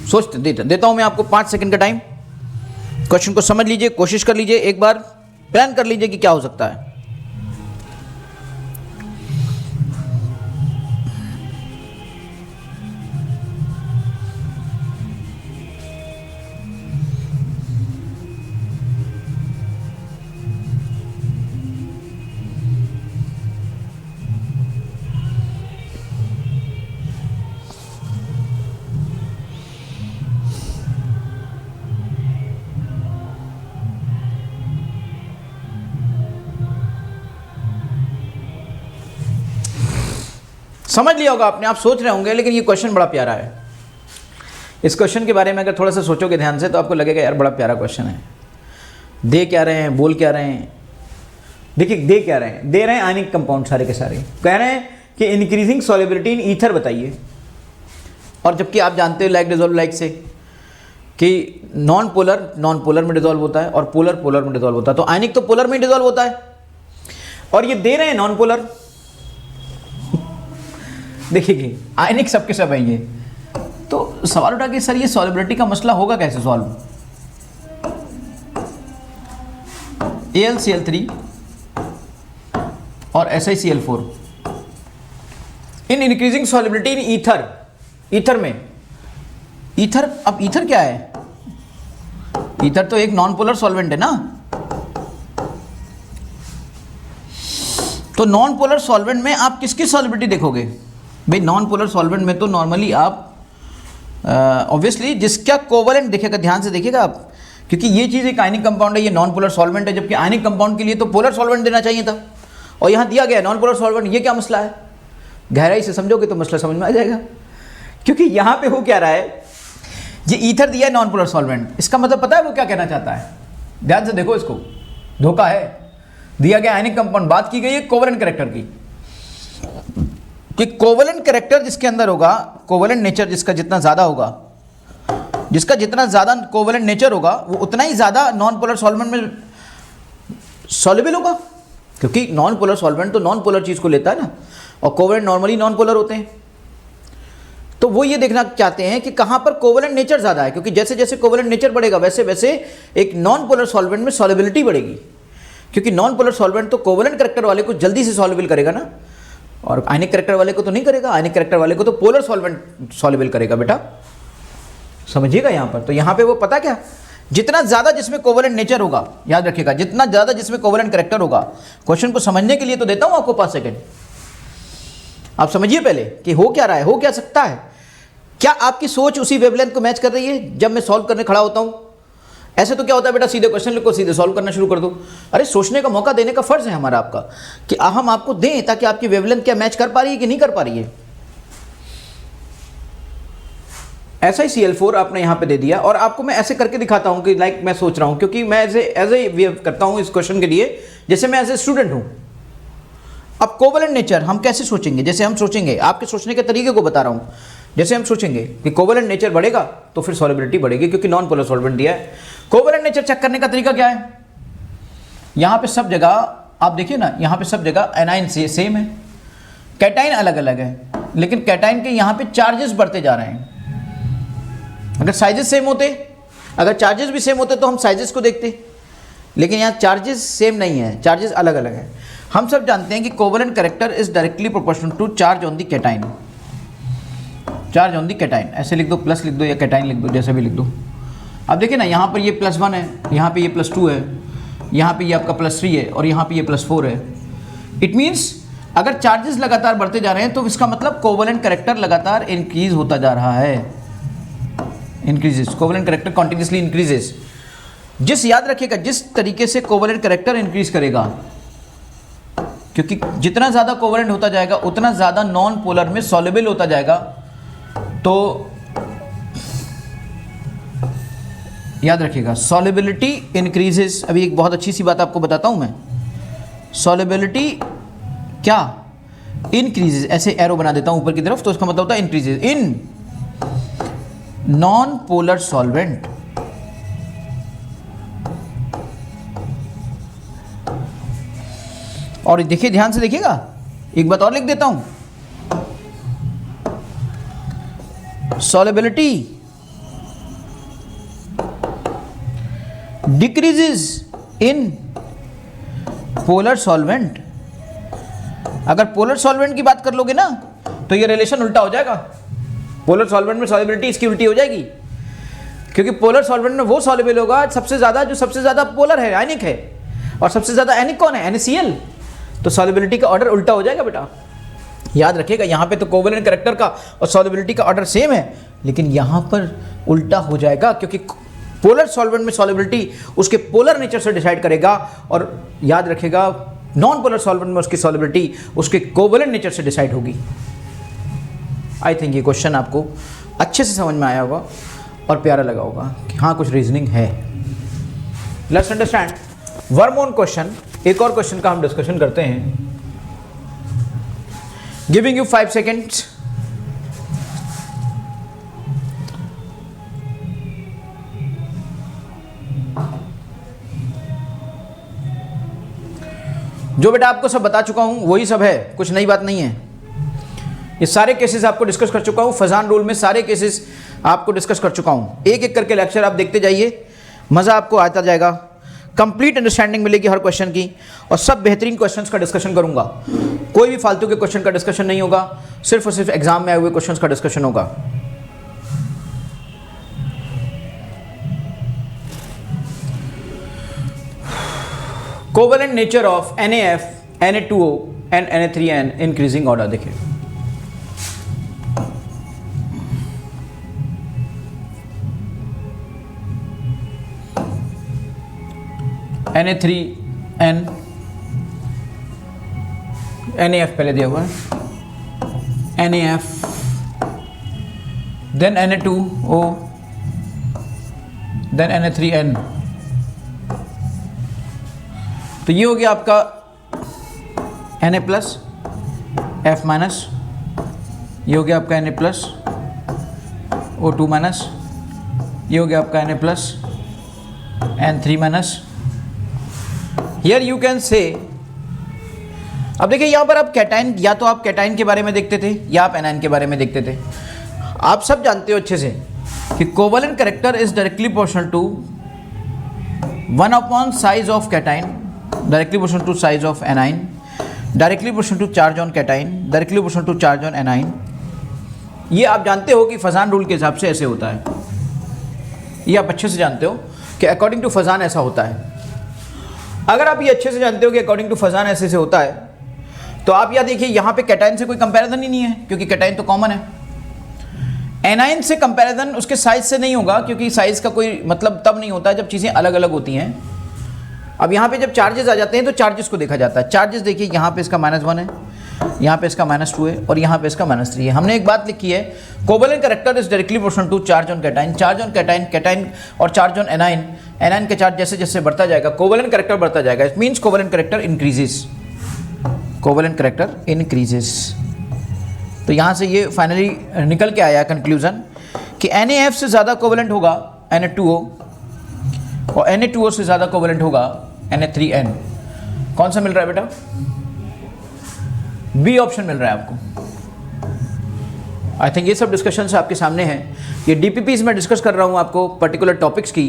सोचते देता हूं मैं आपको 5 सेकंड का टाइम। क्वेश्चन को समझ लीजिए, कोशिश कर लीजिए, एक बार प्लान कर लीजिए कि क्या हो सकता है। समझ लिया होगा आपने, आप सोच रहे होंगे, लेकिन ये क्वेश्चन बड़ा प्यारा है। इस क्वेश्चन के बारे में अगर थोड़ा सा सोचोगे ध्यान से तो आपको लगेगा यार बड़ा प्यारा क्वेश्चन है। दे क्या रहे हैं, बोल क्या रहे हैं, देखिए दे क्या रहे हैं, दे रहे हैं आयनिक कंपाउंड सारे के सारे, कह रहे हैं कि इंक्रीजिंग सॉल्युबिलिटी इन ईथर बताइए। और जबकि आप जानते हो लाइक डिजोल्व लाइक से कि नॉन पोलर में डिजोल्व होता है और पोलर में डिजोल्व होता है, तो आयनिक तो पोलर में डिजोल्व होता है और ये दे रहे हैं नॉन पोलर। देखिए आयनिक सबके सब हैं ये, तो सवाल उठा कि सर ये सॉल्युबिलिटी का मसला होगा कैसे सॉल्व। AlCl3 और SiCl4 in increasing solubility in ether में। ईथर, अब ईथर क्या है, ईथर तो एक नॉन पोलर सॉल्वेंट है ना। तो नॉन पोलर सॉल्वेंट में आप किसकी सॉल्युबिलिटी देखोगे भाई। नॉन पोलर सॉल्वेंट में तो नॉर्मली आप ऑब्वियसली जिसका कोवेलेंट देखिएगा, ध्यान से देखिएगा आप, क्योंकि ये चीज़ एक आयनिक कंपाउंड है, ये नॉन पोलर सॉल्वेंट है, जबकि आयनिक कंपाउंड के लिए तो पोलर सॉल्वेंट देना चाहिए था और यहाँ दिया गया नॉन पोलर सॉल्वेंट। ये क्या मसला है, गहराई से समझोगे तो मसला समझ में आ जाएगा। क्योंकि यहाँ पे हो क्या रहा है, ये ईथर दिया है नॉन पोलर सॉल्वेंट, इसका मतलब पता है वो क्या कहना चाहता है, ध्यान से देखो इसको, धोखा है। दिया गया आयनिक कंपाउंड, बात की गई है कोवेलेंट कैरेक्टर की, कि कोवेलेंट कैरेक्टर जिसके अंदर होगा, कोवेलेंट नेचर जिसका जितना ज़्यादा होगा, जिसका जितना ज़्यादा कोवेलेंट नेचर होगा वो उतना ही ज़्यादा नॉन पोलर सॉल्वेंट में सॉल्युबल होगा, क्योंकि नॉन पोलर सॉल्वेंट तो नॉन पोलर चीज़ को लेता है ना, और कोवेलेंट नॉर्मली नॉन पोलर होते हैं। तो वो ये देखना चाहते हैं कि कहाँ पर कोवेलेंट नेचर ज़्यादा है, क्योंकि जैसे जैसे कोवेलेंट नेचर बढ़ेगा वैसे वैसे एक नॉन पोलर सॉल्वेंट में सॉल्युबिलिटी बढ़ेगी, क्योंकि नॉन पोलर सॉल्वेंट तो कोवेलेंट कैरेक्टर वाले को जल्दी से सॉल्युबल करेगा ना, और आयनिक कैरेक्टर वाले को तो नहीं करेगा, आयनिक कैरेक्टर वाले को तो पोलर सॉल्वेंट सॉल्युबल करेगा बेटा, समझिएगा यहाँ पर। तो यहाँ पे वो पता क्या, जितना ज़्यादा जिसमें कोवेलेंट नेचर होगा, याद रखिएगा, जितना ज़्यादा जिसमें कोवेलेंट कैरेक्टर होगा, क्वेश्चन को समझने के लिए तो देता हूँ आपको 5 सेकेंड, आप समझिए पहले कि हो क्या रहा है, हो क्या सकता है। क्या आपकी सोच उसी वेवलेंथ को मैच कर रही है जब मैं सॉल्व करने खड़ा होता हूँ? ऐसे तो क्या होता है बेटा, सीधे क्वेश्चन लिखो, सीधे सॉल्व करना शुरू कर दो। अरे सोचने का मौका देने का फर्ज है हमारा आपका, कि हम आपको दें ताकि आपकी वेवलेंथ क्या मैच कर पा रही है कि नहीं कर पा रही है। ऐसा ही Cl4 आपने यहाँ पे दे दिया, और आपको मैं ऐसे करके दिखाता हूँ कि लाइक मैं सोच रहा हूँ, क्योंकि मैं एज ए वे करता हूँ इस क्वेश्चन के लिए, जैसे मैं एज ए स्टूडेंट हूँ। अब कोवेलेंट नेचर हम कैसे सोचेंगे, जैसे हम सोचेंगे, आपके सोचने के तरीके को बता रहा हूँ। जैसे हम सोचेंगे कि कोवेलेंट नेचर बढ़ेगा तो फिर सॉल्युबिलिटी बढ़ेगी, क्योंकि नॉन पोलर सॉल्वेंट दिया है। कोवेलेंट नेचर चेक करने का तरीका क्या है, यहाँ पे सब जगह आप देखिए ना, यहाँ पे सब जगह एनाइन सेम है, कैटाइन अलग अलग है, लेकिन कैटाइन के यहाँ पे चार्जेस बढ़ते जा रहे हैं। अगर साइजेस सेम होते, अगर चार्जेस भी सेम होते तो हम साइजेस को देखते, लेकिन यहाँ चार्जेस सेम नहीं है, चार्जेस अलग अलग है। हम सब जानते हैं कि covalent character is directly proportional to charge on the cation, charge on the cation, ऐसे लिख दो, प्लस लिख दो या कैटाइन लिख दो, जैसे भी लिख दो। अब देखिए ना, यहाँ पर ये +1 है, यहाँ पे ये +2 है, यहाँ पे ये आपका +3 है, और यहाँ पे ये +4 है। इट मीन्स अगर चार्जेस लगातार बढ़ते जा रहे हैं तो इसका मतलब कोवेलेंट कैरेक्टर लगातार इंक्रीज होता जा रहा है, increases, covalent character continuously increases. याद रखिएगा, जिस तरीके से कोवेलेंट कैरेक्टर इंक्रीज करेगा, क्योंकि जितना ज़्यादा कोवेलेंट होता जाएगा उतना ज़्यादा नॉन पोलर में सॉल्युबल होता जाएगा। तो याद रखिएगा, सॉल्युबिलिटी इंक्रीजेस। अभी एक बहुत अच्छी सी बात आपको बताता हूं मैं, सॉल्युबिलिटी क्या इंक्रीजेस, ऐसे एरो बना देता हूं ऊपर की तरफ, तो इसका मतलब होता है increases in non polar solvent. और देखिए, ध्यान से देखिएगा, एक बात और लिख देता हूं, solubility decreases in polar solvent। अगर पोलर सॉल्वेंट की बात कर लोगे ना तो ये रिलेशन उल्टा हो जाएगा, पोलर सॉल्वेंट में सॉल्युबिलिटी इसकी उल्टी हो जाएगी, क्योंकि पोलर सॉल्वेंट में वो सॉल्युबल होगा सबसे ज़्यादा जो सबसे ज़्यादा पोलर है, आयनिक है, और सबसे ज़्यादा आयनिक कौन है, NaCl। तो सॉल्युबिलिटी का ऑर्डर उल्टा हो जाएगा बेटा। याद रखिएगा, यहाँ पे तो कोवेलेंट कैरेक्टर का और सॉल्युबिलिटी का ऑर्डर सेम है, लेकिन यहाँ पर उल्टा हो जाएगा, क्योंकि पोलर सॉल्वेंट में सॉल्युबिलिटी उसके पोलर नेचर से डिसाइड करेगा, और याद रखिएगा नॉन पोलर सॉल्वेंट में उसकी सॉल्युबिलिटी उसके कोवेलेंट नेचर से डिसाइड होगी। आई थिंक ये क्वेश्चन आपको अच्छे से समझ में आया होगा और प्यारा लगा होगा कि हाँ कुछ रीजनिंग है। लेट्स अंडरस्टैंड वर्मोन क्वेश्चन। एक और क्वेश्चन का हम डिस्कशन करते हैं। Giving you 5 seconds. जो बेटा आपको सब बता चुका हूं वही सब है, कुछ नई बात नहीं है। ये सारे केसेस आपको डिस्कस कर चुका हूं, फजान रूल में सारे केसेस आपको डिस्कस कर चुका हूं। एक एक करके लेक्चर आप देखते जाइए, मज़ा आपको आता जाएगा, कंप्लीट अंडरस्टैंडिंग मिलेगी हर क्वेश्चन की, और सब बेहतरीन क्वेश्चंस का डिस्कशन करूंगा। कोई भी फालतू के क्वेश्चन का डिस्कशन नहीं होगा, सिर्फ और सिर्फ एग्जाम में आए हुए क्वेश्चंस का डिस्कशन होगा। Covalent nature of NaF, Na2O and Na3N increasing order. देखिए Na3N, NaF पहले दिया हुआ है, NaF, then Na2O, then Na3N। तो ये हो गया आपका Na+, F-, ये हो गया आपका Na प्लस O2 माइनस, ये हो गया आपका Na plus N3 minus. Here you can से, अब देखिए यहाँ पर आप कैटाइन, या तो आप कैटाइन के बारे में देखते थे या आप एनाइन के बारे में देखते थे। आप सब जानते हो अच्छे से कि covalent character is directly proportional to 1 upon size of cation, directly proportional to size of anion, directly proportional to charge on cation, directly proportional to charge on anion. ये आप जानते हो कि फजान रूल के हिसाब से ऐसे होता है, ये आप अच्छे से जानते हो कि अकॉर्डिंग टू फजान ऐसा होता है। अगर आप ये अच्छे से जानते हो कि अकॉर्डिंग टू फजान ऐसे से होता है, तो आप यह देखिए यहाँ पे कैटाइन से कोई कंपैरिजन ही नहीं है, क्योंकि कैटाइन तो कॉमन है। एनाइन से कंपैरिजन उसके साइज से नहीं होगा, क्योंकि साइज का कोई मतलब तब नहीं होता है जब चीज़ें अलग अलग होती हैं। अब यहाँ पे जब चार्जेस आ जाते हैं तो चार्जेस को देखा जाता है। चार्जेस देखिए, यहाँ पे इसका -1 है, यहाँ पे इसका -2 है और यहाँ पे इसका -3 है। हमने एक बात लिखी है, covalent character is directly proportional to charge on cation, charge on cation, cation और चार्ज ऑन एनाइन, एनाइन का चार्ज जैसे जैसे बढ़ता जाएगा कोवेलेंट कैरेक्टर बढ़ता जाएगा। It means covalent character increases, covalent character increases. तो यहाँ से ये फाइनली निकल के आया कंक्लूजन कि NaF से ज़्यादा कोवेलेंट होगा Na2O और Na2O से ज़्यादा कोवेलेंट होगा Na3N। कौन सा मिल रहा है बेटा? बी ऑप्शन मिल रहा है आपको। आई थिंक ये सब डिस्कशंस आपके सामने हैं। ये DPPs में डिस्कस कर रहा हूँ आपको पर्टिकुलर टॉपिक्स की।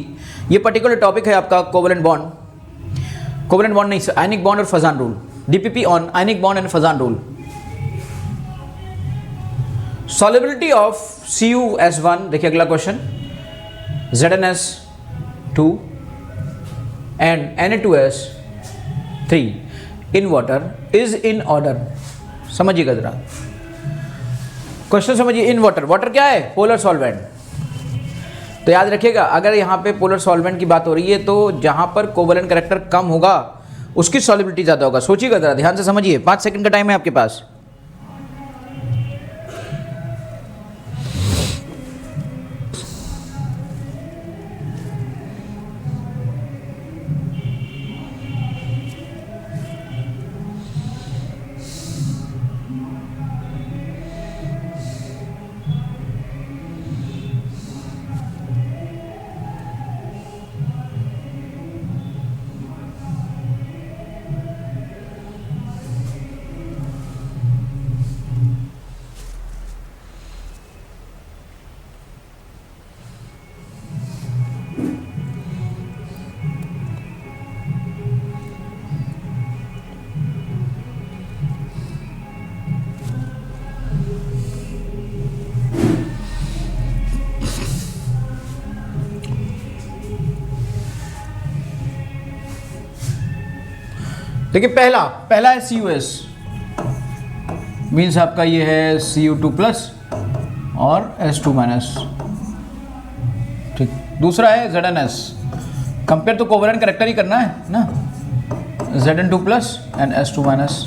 ये पर्टिकुलर टॉपिक है आपका कोवेलेंट बॉन्ड, कोवेलेंट बॉन्ड नहीं, आयनिक बॉन्ड और Fajan rule. DPP on ionic bond and Fazan rule. Solubility of CuS1, देखिए अगला question, ZnS2 and Na2S3 in water is in order. समझिएगा जरा क्वेश्चन, समझिए। इन वाटर, वाटर क्या है? Polar solvent. तो याद रखिएगा, अगर यहाँ पे पोलर सॉल्वेंट की बात हो रही है तो जहाँ पर कोवेलेंट कैरेक्टर कम होगा उसकी सॉल्युबिलिटी ज़्यादा होगा। सोचिएगा जरा, ध्यान से समझिए। 5 सेकंड का टाइम है आपके पास। देखिए पहला है CuS, मीन्स आपका ये है Cu2 प्लस और S2 माइनस, ठीक। दूसरा है ZnS, कंपेयर तो कोवेलेंट कैरेक्टर ही करना है ना, Zn2 plus and S2 minus.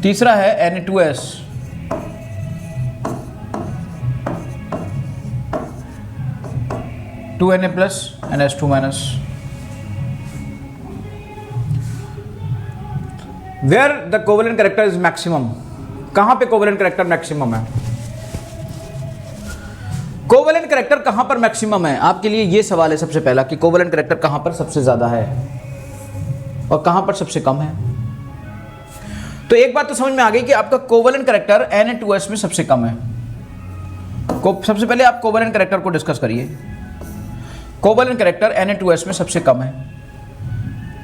तीसरा है Na2S, Na plus and S2 minus. Where the covalent character is maximum, कहां पे कोवेलेंट कैरेक्टर मैक्सिमम है? कोवेलेंट कैरेक्टर कहां पर मैक्सिमम है? आपके लिए ये सवाल है सबसे पहला कि कोवेलेंट कैरेक्टर कहां पर सबसे ज्यादा है और कहां पर सबसे कम है। तो एक बात तो समझ में आ गई कि आपका कोवेलेंट कैरेक्टर Na2S में सबसे कम है। सबसे पहले आप कोवेलेंट कैरेक्टर को डिस्कस करिए। कोवेलेंट कैरेक्टर Na2S में सबसे कम है।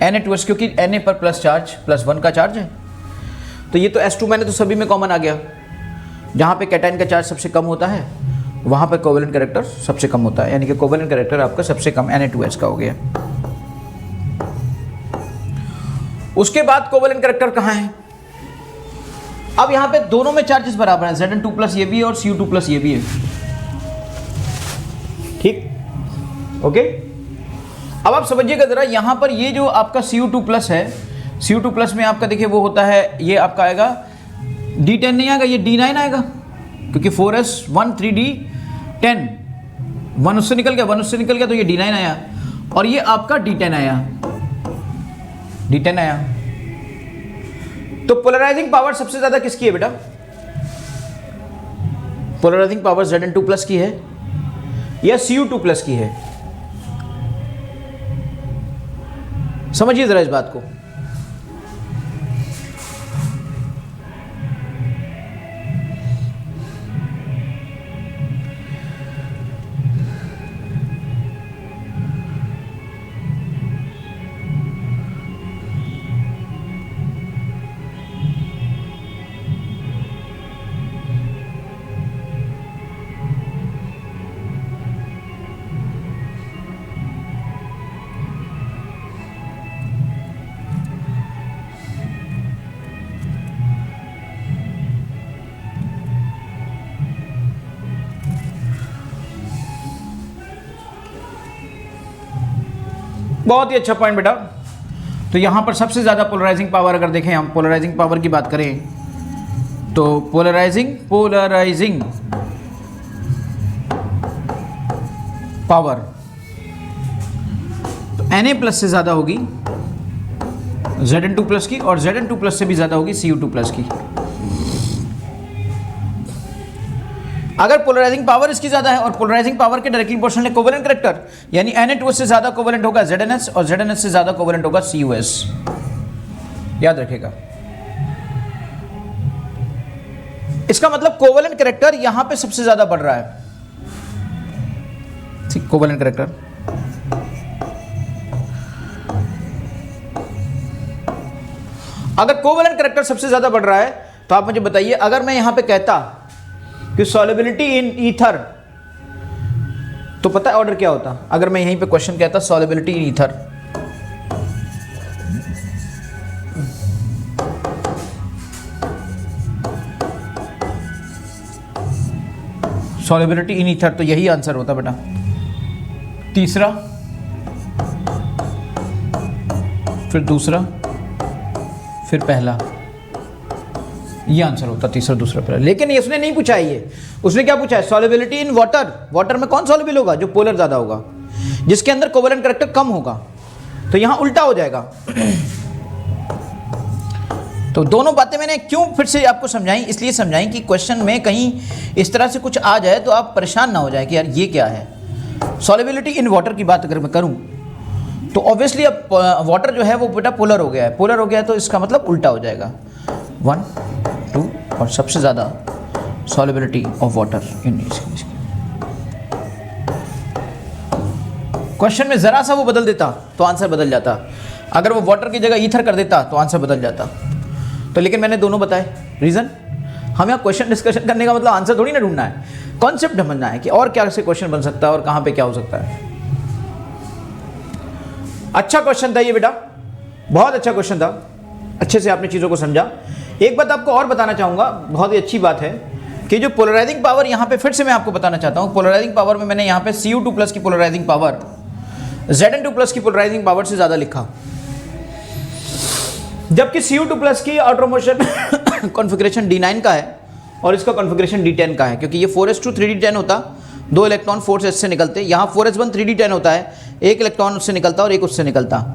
Na2S क्योंकि Na पर प्लस चार्ज +1 का चार्ज है, तो ये तो S2 मैंने तो सभी में कॉमन आ गया। जहाँ पे कैटाइन का चार्ज सबसे कम होता है वहाँ पे कोवेलेंट कैरेक्टर सबसे कम होता है, यानी कि कोवेलेंट कैरेक्टर आपका सबसे कम Na2S का हो गया। उसके बाद कोवेलेंट कैरेक्टर कहाँ है? अब यहाँ पे दोनों में चार्जेस बराबर हैं, Zn2 प्लस ये भी है और Cu2 प्लस ये भी है, ठीक, ओके। अब आप समझिएगा जरा, यहाँ पर ये जो आपका Cu2 प्लस है, Cu2 प्लस में आपका देखिए वो होता है, ये आपका आएगा D10 नहीं आएगा, ये D9 आएगा, क्योंकि 4s1 3D10, 1 उससे निकल गया, 1 उससे निकल गया, तो ये D9 आया और ये आपका D10 आया, D10 आया। तो पोलराइजिंग पावर सबसे ज्यादा किसकी है बेटा? पोलराइजिंग पावर Zn2 प्लस की है या Cu2 प्लस की है? समझिए जरा इस बात को। बहुत ही अच्छा पॉइंट बेटा। तो यहां पर सबसे ज़्यादा पोलराइजिंग पावर अगर देखें, हम पोलराइजिंग पावर की बात करें तो पोलराइजिंग पावर तो Na प्लस से ज़्यादा होगी Zn2 प्लस की, और Zn2 प्लस से भी ज़्यादा होगी Cu2 प्लस की। अगर पोलराइजिंग पावर इसकी ज़्यादा है और पोलराइजिंग पावर के डायरेक्टली प्रोपोर्शनल है कोवेलेंट करैक्टर, यानी Na2S से ज़्यादा कोवेलेंट होगा ZnS और ZnS से ज़्यादा कोवेलेंट होगा CuS। याद रखिएगा, इसका मतलब कोवेलेंट करैक्टर यहां पे सबसे ज़्यादा बढ़ रहा है। ठीक, कोवेलेंट करैक्टर अगर कोवेलेंट करैक्टर सबसे ज़्यादा बढ़ रहा है तो आप मुझे बताइए, अगर मैं यहां पे कहता कि सॉल्युबिलिटी इन ईथर, तो पता है ऑर्डर क्या होता? अगर मैं यहीं पे क्वेश्चन कहता solubility in ether, solubility in ether, तो यही आंसर होता बेटा। तीसरा, फिर दूसरा, फिर पहला, ये आंसर होता तीसरा, दूसरा, पहला। लेकिन ये उसने नहीं पूछा है, ये उसने क्या पूछा है? सॉल्युबिलिटी इन वाटर। वाटर में कौन सॉल्युबल होगा? जो पोलर ज्यादा होगा, जिसके अंदर कोवेलेंट करैक्टर कम होगा। तो यहां उल्टा हो जाएगा। तो दोनों बातें मैंने क्यों फिर से आपको समझाई, इसलिए समझाई कि क्वेश्चन में कहीं इस तरह से कुछ आ जाए तो आप परेशान ना हो जाए कि यार ये क्या है। सॉल्युबिलिटी इन वाटर की बात अगर मैं करूं तो ऑब्वियसली अब वाटर जो है वो बेटा पोलर हो गया है, पोलर हो गया है, तो इसका मतलब उल्टा हो जाएगा। 1, 2 और सबसे ज़्यादा solubility of water in. Question में ज़रा सा वो बदल देता तो आंसर बदल जाता। अगर वो वाटर की जगह ईथर कर देता तो आंसर बदल जाता। तो लेकिन मैंने दोनों बताए रीज़न। हम यहाँ क्वेश्चन डिस्कशन करने का मतलब आंसर थोड़ी ना ढूंढना है, कॉन्सेप्ट समझना है कि और क्या से क्वेश्चन बन सकता है और कहाँ पे क्या हो सकता है। अच्छा क्वेश्चन था ये बेटा, बहुत अच्छा क्वेश्चन था, अच्छे से आपने चीज़ों को समझा। एक बात आपको और बताना चाहूँगा, बहुत ही अच्छी बात है कि जो पोलराइजिंग पावर यहाँ पे फिर से मैं आपको बताना चाहता हूँ, पोलराइजिंग पावर में मैंने यहाँ पे Cu2 प्लस की पोलराइजिंग पावर Zn2 प्लस की पोलराइजिंग पावर से ज़्यादा लिखा, जबकि Cu2 प्लस की आउटर मोशन कॉन्फ़िगरेशन D9 का है और इसका कॉन्फ़िगरेशन D10 का है, क्योंकि ये 4s2 3D10 होता, 2 इलेक्ट्रॉन 4s से निकलते। यहाँ 4s1 3D10 होता है, 1 इलेक्ट्रॉन उससे निकलता और 1 उससे निकलता।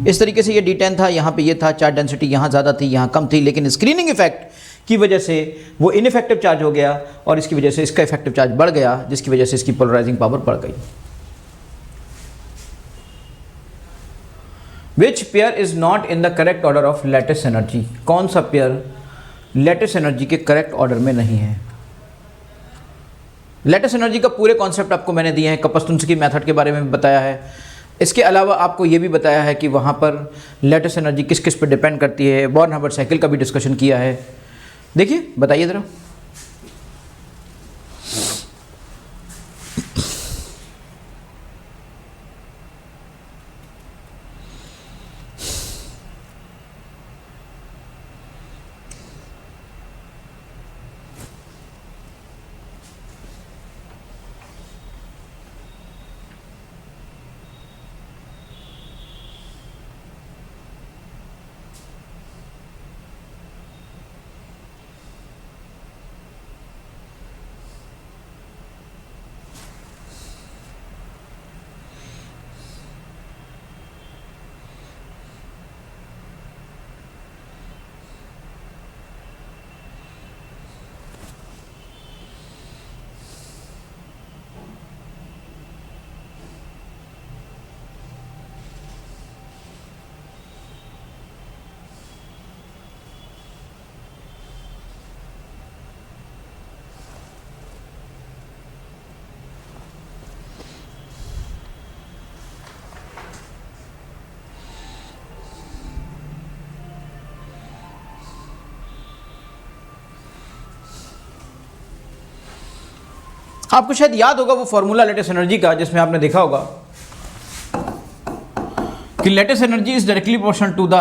इस तरीके से ये D10 था, यहाँ पे ये था, चार्ज डेंसिटी यहाँ ज़्यादा थी, यहाँ कम थी, लेकिन स्क्रीनिंग इफेक्ट की वजह से वो इनइफेक्टिव चार्ज हो गया और इसकी वजह से इसका इफेक्टिव चार्ज बढ़ गया, जिसकी वजह से इसकी पोलराइजिंग पावर बढ़ गई। Which pair is not in the correct order of lattice energy? कौन सा पेयर लैटिस एनर्जी के करेक्ट ऑर्डर में नहीं है? लैटिस एनर्जी का पूरे कॉन्सेप्ट आपको मैंने दिए हैं, कपस्तुन्स्की मेथड के बारे में भी बताया है। इसके अलावा आपको ये भी बताया है कि वहाँ पर लैटिस एनर्जी किस किस पर डिपेंड करती है, बॉर्न-हार्वर्ड साइकिल का भी डिस्कशन किया है। देखिए, बताइए ज़रा। आपको शायद याद होगा वो फॉर्मूला लेटेस्ट एनर्जी का, जिसमें आपने देखा होगा कि lattice energy is directly proportional to the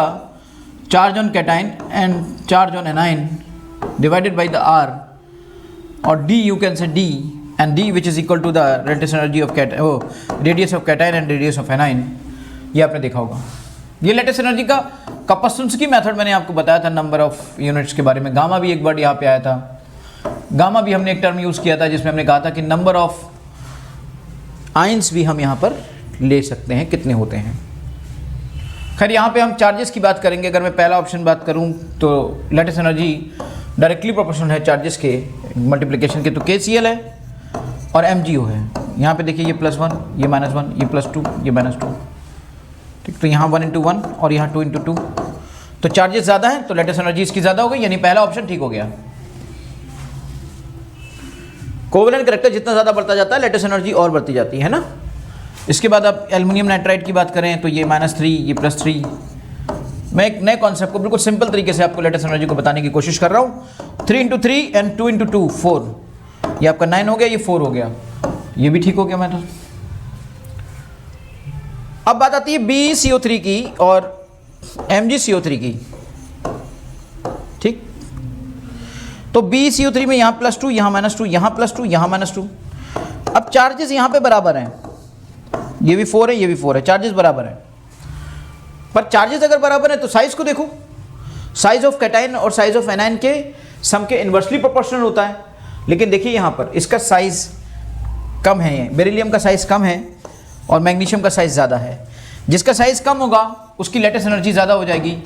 charge on cation and charge on anion divided by the r, और d you can say d, and d which is equal to the lattice energy of radius of cation and radius of anion. ये आपने देखा होगा। ये latest energy का कपस्टुन्स्की method मैंने आपको बताया था नंबर ऑफ यूनिट्स के बारे में। गामा भी एक बार यहाँ पे आया था, गामा भी हमने एक टर्म यूज़ किया था जिसमें हमने कहा था कि नंबर ऑफ आयंस भी हम यहाँ पर ले सकते हैं, कितने होते हैं। खैर यहाँ पे हम चार्जेस की बात करेंगे। अगर मैं पहला ऑप्शन बात करूँ तो लेटेस्ट एनर्जी डायरेक्टली प्रोपोर्शनल है चार्जेस के मल्टीप्लिकेशन के, तो KCl है और MgO है। यहाँ पे देखिए ये +1, ये -1, ये +2, ये -2, ठीक। तो यहाँ 1 × 1 और यहाँ 2 × 2, तो चार्जेस ज़्यादा है तो लेटेस्ट एनर्जी इसकी ज़्यादा हो गई, यानी पहला ऑप्शन ठीक हो गया। कोवेलेंट कैरेक्टर जितना ज़्यादा बढ़ता जाता है लेटेस्ट एनर्जी और बढ़ती जाती है ना। इसके बाद आप एल्युमिनियम नाइट्राइड की बात करें तो ये -3, ये +3। मैं एक नए कॉन्सेप्ट को बिल्कुल सिंपल तरीके से आपको लेटेस्ट एनर्जी को बताने की कोशिश कर रहा हूँ। 3 × 3 एंड 2 × 2 4, ये आपका 9 हो गया, ये 4 हो गया, ये भी ठीक हो गया मेथड। अब बात आती है BeCO3 की और MgCO3 की, ठीक। तो BeCO3 में यहाँ +2, यहाँ -2, यहाँ +2, यहाँ -2। अब चार्जेस यहाँ पे बराबर हैं, ये भी 4 है, ये भी 4 है, चार्जेस बराबर हैं। पर चार्जेस अगर बराबर है तो साइज को देखो, साइज ऑफ कैटाइन और साइज ऑफ एनाइन के सम के इन्वर्सली प्रोपोर्शनल होता है। लेकिन देखिए यहाँ पर इसका साइज कम है, बेरिलियम का साइज कम है और मैग्नीशियम का साइज ज़्यादा है। जिसका साइज कम होगा उसकी लेटेस्ट एनर्जी ज़्यादा हो जाएगी।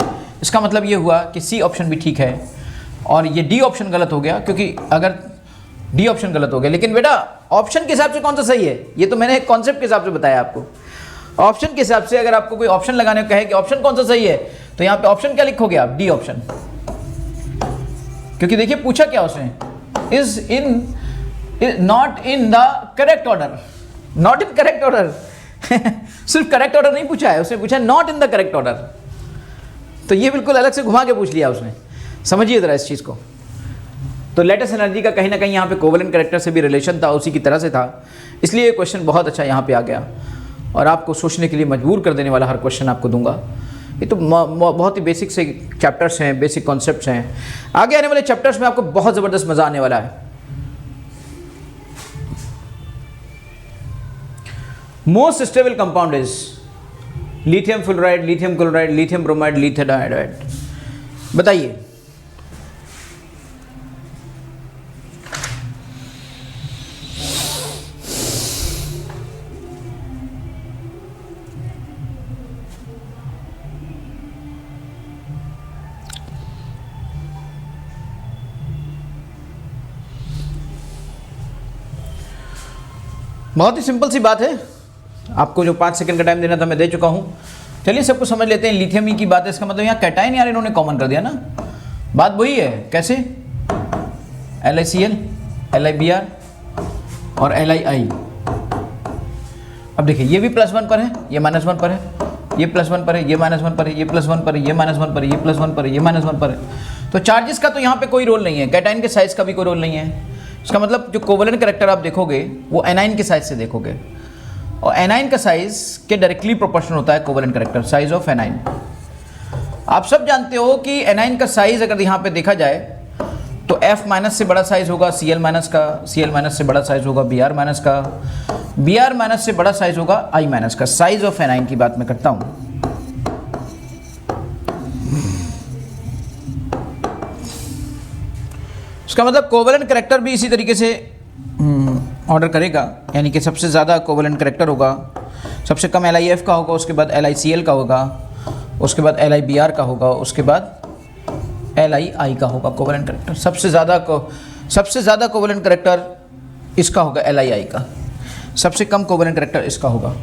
इसका मतलब ये हुआ कि C ऑप्शन भी ठीक है और ये D ऑप्शन गलत हो गया, क्योंकि अगर D ऑप्शन गलत हो गया। लेकिन बेटा ऑप्शन के हिसाब से कौन सा सही है, ये तो मैंने एक कॉन्सेप्ट के हिसाब से बताया आपको। ऑप्शन के हिसाब से अगर आपको कोई ऑप्शन लगाने को कहे कि ऑप्शन कौन सा सही है, तो यहाँ पे ऑप्शन क्या लिखोगे आप, D ऑप्शन। क्योंकि देखिए पूछा क्या उसने, is not in the correct order, not in correct order सिर्फ करेक्ट ऑर्डर नहीं पूछा है, उसने पूछा not in the correct order. तो ये बिल्कुल अलग से घुमा के पूछ लिया उसने। समझिए जरा इस चीज़ को। तो लेटेस्ट एनर्जी का कहीं ना कहीं यहाँ पे कोवेलेंट कैरेक्टर से भी रिलेशन था, उसी की तरह से था, इसलिए ये क्वेश्चन बहुत अच्छा यहाँ पे आ गया और आपको सोचने के लिए मजबूर कर देने वाला हर क्वेश्चन आपको दूंगा। ये तो बहुत ही बेसिक से चैप्टर्स हैं, बेसिक कॉन्सेप्ट्स हैं। आगे आने वाले चैप्टर्स में आपको बहुत ज़बरदस्त मज़ा आने वाला है। Most stable compound is lithium fluoride, lithium chloride, lithium bromide, lithium dioxide. बताइए बहुत ही सिंपल सी बात है। आपको जो 5 सेकंड का टाइम देना था मैं दे चुका हूँ। चलिए सबको समझ लेते हैं। लिथियम ही की बात है, इसका मतलब यहाँ कैटाइन यार इन्होंने कॉमन कर दिया ना। बात वही है, कैसे LiCl, LiBr और Li। अब देखिए ये भी +1 पर है, ये -1 पर है, ये +1 पर है, ये -1 पर है, ये +1 पर है, ये -1 पर है, ये +1 पर है, ये -1 पर है। तो चार्जेस का तो यहाँ पे कोई रोल नहीं है, कैटाइन के साइज का भी कोई रोल नहीं है। इसका मतलब जो कोवेलेंट कैरेक्टर आप देखोगे वो एनाइन के साइज से देखोगे, और एनाइन का साइज के डायरेक्टली प्रोपोर्शनल होता है covalent character, size of A9. आप सब जानते हो कि एनाइन का साइज अगर यहाँ पे देखा जाए तो F- से बड़ा साइज होगा Cl- का, Cl- से बड़ा साइज होगा Br- का, Br- से बड़ा साइज होगा I- का। साइज ऑफ एनाइन की बात मैं करता हूँ। इसका मतलब कोवेलेंट कैरेक्टर भी इसी तरीके से ऑर्डर करेगा, यानी कि सबसे ज़्यादा कोवेलेंट कैरेक्टर होगा, सबसे कम LiF का होगा, उसके बाद LiCl का होगा, उसके बाद LiBr का होगा, उसके बाद Li का होगा कोवेलेंट कैरेक्टर। सबसे ज़्यादा कोवेलेंट कैरेक्टर इसका होगा Li का, सबसे कम कोवेलेंट कैरेक्टर इसका होगा।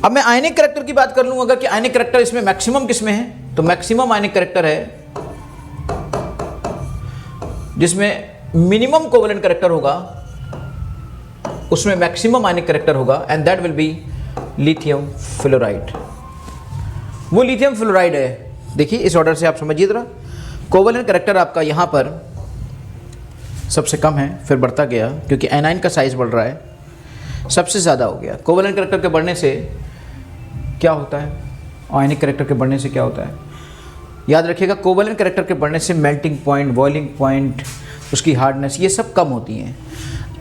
अब मैं आयनिक कैरेक्टर की बात कर लूँ अगर कि आयनिक कैरेक्टर इसमें मैक्सिमम किस में है, तो मैक्सिमम आयनिक कैरेक्टर है जिसमें मिनिमम कोवेलेंट कैरेक्टर होगा, उसमें मैक्सिमम आयनिक कैरेक्टर होगा, and that will B lithium fluoride. वो लिथियम फ्लोराइड है। देखिए इस ऑर्डर से आप समझिए जरा। कोवेलेंट कैरेक्टर आपका यहाँ पर सबसे कम है, फिर बढ़ता गया क्योंकि एनाइन का साइज बढ़ रहा है, सबसे ज़्यादा हो गया। कोवेलेंट कैरेक्टर के बढ़ने से क्या होता है, आयनिक कैरेक्टर के बढ़ने से क्या होता है, याद रखिएगा कोवेलेंट कैरेक्टर के बढ़ने से मेल्टिंग पॉइंट, बॉइलिंग पॉइंट, उसकी हार्डनेस, ये सब कम होती हैं।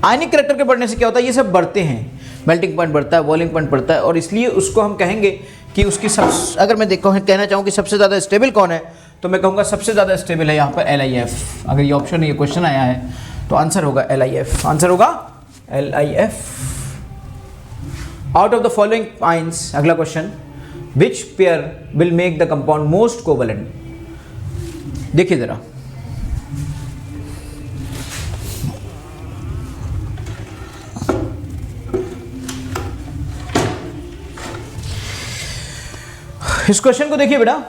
आयनिक कैरेक्टर के बढ़ने से क्या होता है, ये सब बढ़ते हैं, मेल्टिंग पॉइंट बढ़ता है, बॉइलिंग पॉइंट बढ़ता है, और इसलिए उसको हम कहेंगे कि उसकी सब, अगर मैं कहना चाहूँ कि सबसे ज़्यादा स्टेबल कौन है, तो मैं कहूँगा सबसे ज़्यादा स्टेबल है यहाँ पर LiF। अगर ये ऑप्शन, ये क्वेश्चन आया है तो आंसर होगा LiF, आंसर होगा LiF। Out of the following ions, अगला question, which pair will make the compound most covalent. देखिए जरा, इस क्वेश्चन को देखिए बेटा,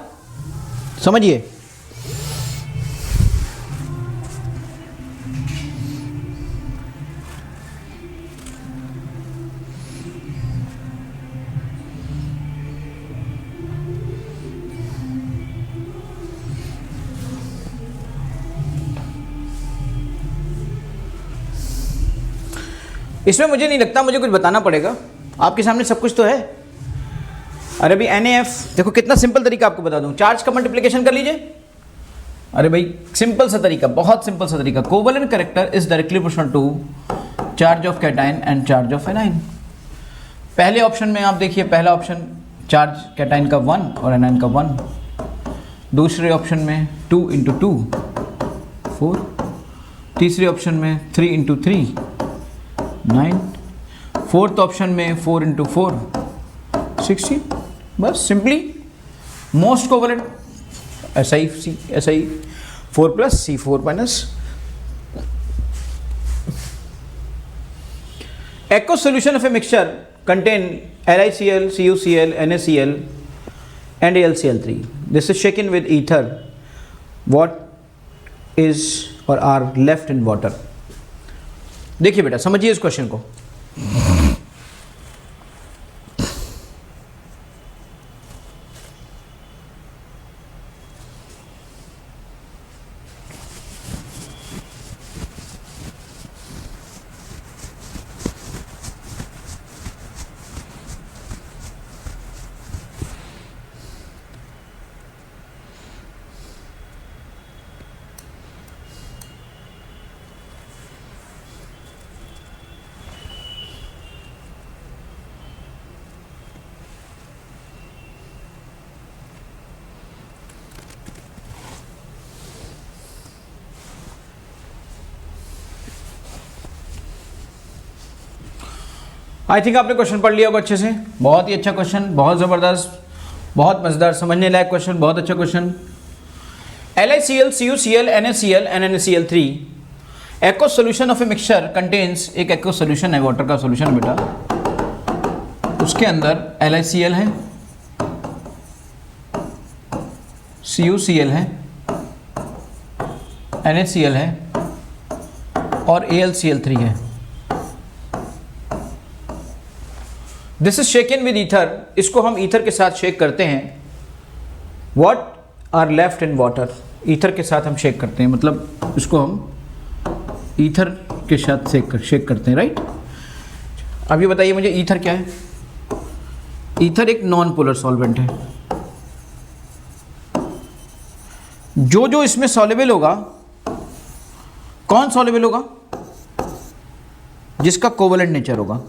समझिए। इसमें मुझे नहीं लगता मुझे कुछ बताना पड़ेगा, आपके सामने सब कुछ तो है। अरे भाई NaF, देखो कितना सिंपल तरीका आपको बता दूं, चार्ज का मल्टीप्लिकेशन कर लीजिए। अरे भाई सिंपल सा तरीका, बहुत सिंपल सा तरीका, covalent character is directly proportional to charge of cation and charge of anion. पहले ऑप्शन में आप देखिए, पहला ऑप्शन चार्ज कैटाइन का 1 और एनाइन का 1, दूसरे ऑप्शन में 2 × 2 4, तीसरे ऑप्शन में 3 × 3 9, फोर्थ ऑप्शन में 4 × 4 16। बस simply most covalent SI 4 + C4 - aqueous solution of a mixture contain LiCl, CuCl, NaCl and AlCl3. This is shaken with ether. What is or are left in water? देखिए बेटा, समझिए इस question को। I think आपने question पढ़ लिया होगा अच्छे से, बहुत ही अच्छा क्वेश्चन, बहुत ज़बरदस्त, बहुत मज़ेदार, समझने लायक क्वेश्चन, बहुत अच्छा question. LiCl, CuCl, NaCl and NaCl3 aqueous solution of a mixture contains, एक एक्वस सोल्यूशन है, वाटर का सोल्यूशन है बेटा, उसके अंदर LiCl है, CuCl है, NaCl है और AlCl3 है। This is shaken with ether, इसको हम ईथर के साथ शेक करते हैं। What are left in water, ether के साथ हम शेक करते हैं, मतलब इसको हम ईथर के साथ शेक करते हैं, राइट। अब ये बताइए मुझे ईथर क्या है। ईथर एक नॉन पोलर सॉल्वेंट है। जो जो इसमें सॉल्युबल होगा, कौन सॉल्युबल होगा, जिसका कोवेलेंट नेचर होगा।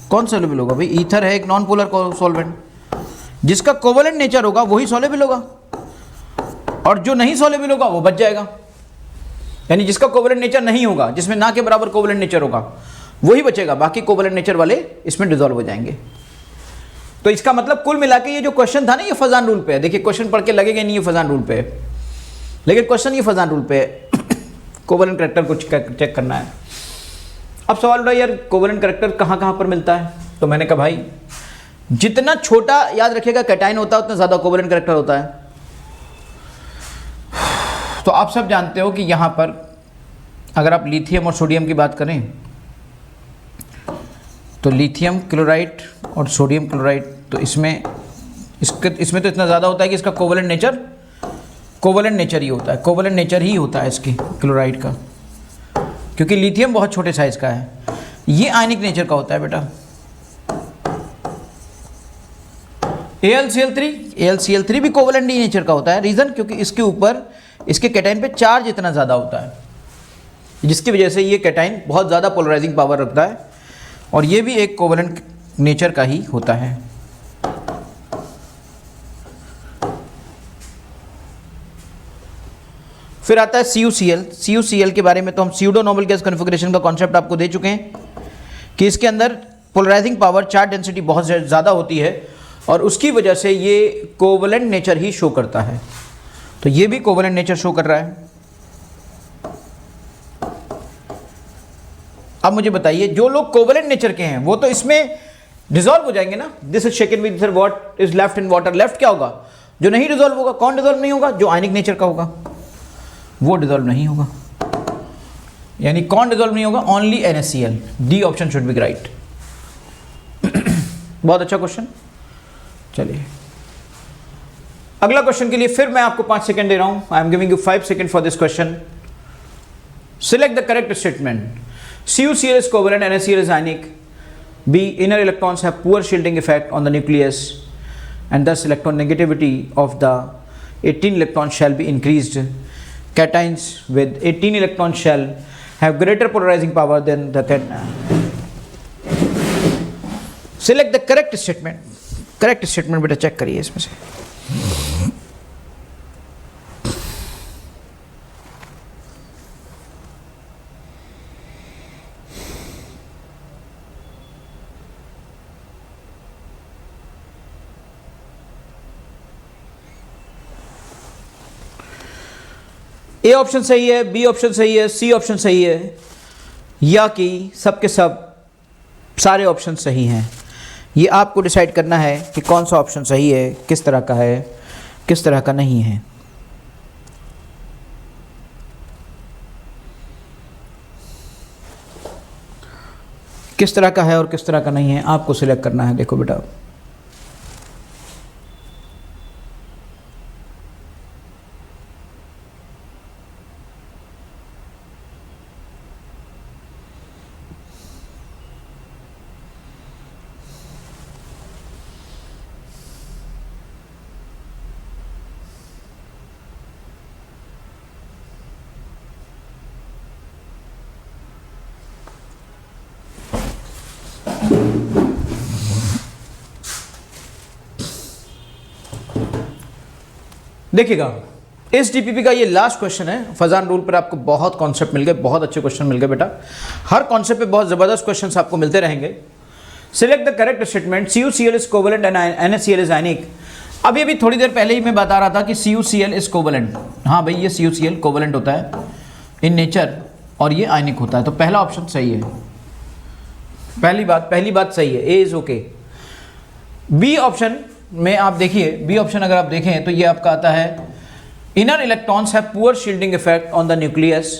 कौन सॉल्युबल होगा भाई, ईथर है एक नॉन पोलर सॉल्वेंट, जिसका कोवेलेंट नेचर होगा वही सॉल्युबल होगा, और जो नहीं सॉल्युबल होगा वो बच जाएगा। यानी जिसका कोवेलेंट नेचर नहीं होगा, जिसमें ना के बराबर कोवेलेंट नेचर होगा, वही बचेगा, बाकी कोवेलेंट नेचर वाले इसमें डिसॉल्व हो जाएंगे। तो इसका मतलब कुल मिला के ये जो क्वेश्चन था ना, ये फजान रूल पे है। देखिए क्वेश्चन पढ़ के लगेगा नहीं ये फजान रूल पे है, लेकिन क्वेश्चन ये फजान रूल पे है। कोवेलेंट कैरेक्टर को चेक करना है। अब सवाल उठा यार कोवेलेंट कैरेक्टर कहाँ कहाँ पर मिलता है, तो मैंने कहा भाई जितना छोटा याद रखिएगा कैटाइन होता है उतना ज़्यादा कोवेलेंट कैरेक्टर होता है। तो आप सब जानते हो कि यहाँ पर अगर आप लिथियम और सोडियम की बात करें तो लिथियम क्लोराइड और सोडियम क्लोराइड, तो इसमें तो इतना ज़्यादा होता है कि इसका कोवेलेंट नेचर कोवलेंट नेचर ही होता है, कोवलेंट नेचर ही होता है इसके क्लोराइड का, क्योंकि लिथियम बहुत छोटे साइज का है। ये आयनिक नेचर का होता है बेटा। AlCl3 भी कोवलेंट नेचर का होता है। रीजन, क्योंकि इसके ऊपर इसके कैटाइन पे चार्ज इतना ज़्यादा होता है, जिसकी वजह से ये कैटाइन बहुत ज़्यादा पोलराइजिंग पावर रखता है, और ये भी एक कोवलेंट नेचर का ही होता है। फिर आता है CuCl के बारे में तो हम स्यूडो नोबल गैस कॉन्फ़िगरेशन का कॉन्सेप्ट आपको दे चुके हैं कि इसके अंदर पोलराइजिंग पावर, चार्ज डेंसिटी बहुत ज़्यादा होती है, और उसकी वजह से ये कोवलेंट नेचर ही शो करता है। तो ये भी कोवलेंट नेचर शो कर रहा है। अब मुझे बताइए, जो लोग कोवलेंट नेचर के हैं वो तो इसमें डिसॉल्व हो जाएंगे ना। This is shaken with sir, what is left in water, left क्या होगा? जो नहीं डिसॉल्व होगा। कौन डिसॉल्व नहीं होगा? जो आयनिक नेचर का होगा वो डिसॉल्व नहीं होगा। यानी कौन डिसॉल्व नहीं होगा? Only NaCl। D option should be right. बहुत अच्छा क्वेश्चन। चलिए अगला क्वेश्चन के लिए फिर मैं आपको 5 सेकंड दे रहा हूं। I am giving you 5 second for this question. Select the correct statement. CuCl is covalent, NaCl is ionic. B, inner electrons have poor shielding effect on the nucleus, and thus electron negativity of the 18 electron shell be increased. Cations with 18 electron shell have greater polarizing power than the select the correct statement. Correct statement बेटा check करिए इसमें से। A option सही है, B option सही है, C option सही है, या कि सब के सब सारे ऑप्शन सही हैं। ये आपको डिसाइड करना है कि कौन सा ऑप्शन सही है, किस तरह का है, किस तरह का नहीं है। किस तरह का है और किस तरह का नहीं है आपको सिलेक्ट करना है। देखो बेटा, देखिएगा इस डीपीपी का ये लास्ट क्वेश्चन है। फजान रूल पर आपको बहुत कॉन्सेप्ट मिल गए, बहुत अच्छे क्वेश्चन मिल गए बेटा। हर कॉन्सेप्ट पे बहुत ज़बरदस्त क्वेश्चंस आपको मिलते रहेंगे। Select the correct statement. CuCl is covalent and NaCl is आयनिक। अभी थोड़ी देर पहले ही मैं बता रहा था कि CuCl इज कोवलेंट। हाँ भाई, ये CuCl कोवलेंट होता है इन नेचर और ये आयनिक होता है। तो पहला ऑप्शन सही है। पहली बात सही है, ए इज ओके। बी ऑप्शन में आप देखिए, बी ऑप्शन अगर आप देखें तो ये आपका आता है inner electrons have poor shielding effect on the nucleus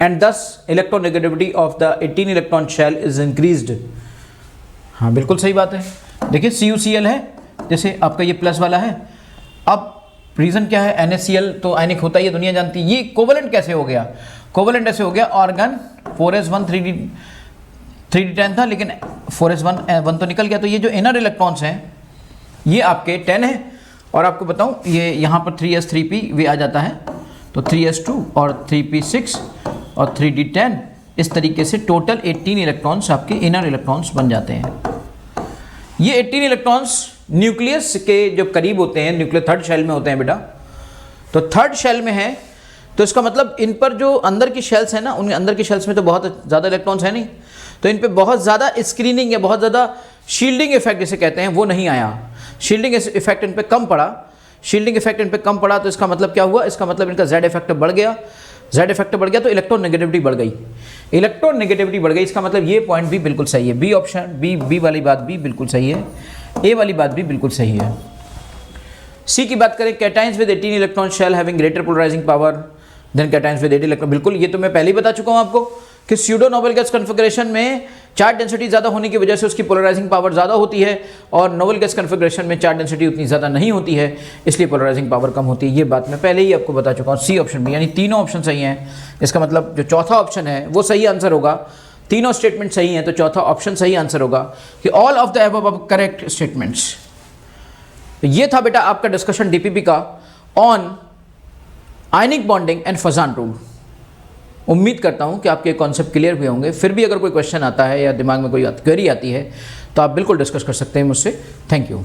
and thus electronegativity of the 18 electron shell is increased. हाँ बिल्कुल सही बात है। देखिए CuCl है, जैसे आपका ये प्लस वाला है। अब रीज़न क्या है? NaCl तो आयनिक होता ही है, दुनिया जानती है। ये कोवलेंट कैसे हो गया? कोवलेंट ऐसे हो गया, ऑर्गन 4s1 3d10 था, लेकिन 4s1 तो निकल गया। तो ये जो इनर इलेक्ट्रॉन्स हैं ये आपके 10 है, और आपको बताऊं ये यहाँ पर 3s3p भी आ जाता है, तो 3s2 और 3p6 और 3d10 इस तरीके से टोटल 18 इलेक्ट्रॉन्स आपके इनर इलेक्ट्रॉन्स बन जाते हैं। ये 18 इलेक्ट्रॉन्स न्यूक्लियस के जो करीब होते हैं, न्यूक्लियर थर्ड शेल में होते हैं बेटा। तो थर्ड शेल में है, तो इसका मतलब इन पर जो अंदर की शेल्स हैं ना, उन अंदर की शेल्स में तो बहुत ज़्यादा इलेक्ट्रॉन्स हैं नहीं, तो इन पे बहुत ज़्यादा स्क्रीनिंग या बहुत ज़्यादा शील्डिंग इफेक्ट जिसे कहते हैं वो नहीं आया। शील्डिंग इफेक्ट इन पे कम पड़ा, शील्डिंग इफेक्ट इन पे कम पड़ा। तो इसका मतलब क्या हुआ? इसका मतलब इनका Z इफेक्ट बढ़ गया। Z इफेक्ट बढ़ गया तो इलेक्ट्रोनेगेटिविटी बढ़ गई। इलेक्ट्रोनेगेटिविटी बढ़ गई, इसका मतलब ये पॉइंट भी बिल्कुल सही है। बी ऑप्शन, बी वाली बात भी बिल्कुल सही है, ए वाली बात भी बिल्कुल सही है। सी की बात करें, cations with 18 electron shell having greater polarising power than cations with 8 electron. बिल्कुल, ये तो मैं पहले ही बता चुका हूँ आपको कि स्यूडो नोबल गैस कॉन्फ़िगरेशन में चार्ज डेंसिटी ज़्यादा होने की वजह से उसकी पोलराइजिंग पावर ज़्यादा होती है, और नोबल गैस कन्फिग्रेशन में चार्ज डेंसिटी उतनी ज़्यादा नहीं होती है, इसलिए पोलराइजिंग पावर कम होती है। ये बात मैं पहले ही आपको बता चुका हूँ। सी ऑप्शन भी, यानी तीनों ऑप्शन सही हैं। इसका मतलब जो चौथा ऑप्शन है वो सही आंसर होगा। तीनों स्टेटमेंट सही हैं तो चौथा ऑप्शन सही आंसर होगा कि all of the above correct statements. ये था बेटा आपका डिस्कशन डीपीपी का on ionic bonding and Fazan rule. उम्मीद करता हूँ कि आपके कॉन्सेप्ट क्लियर हुए होंगे। फिर भी अगर कोई क्वेश्चन आता है या दिमाग में कोई क्वेरी आती है तो आप बिल्कुल डिस्कस कर सकते हैं मुझसे। Thank you.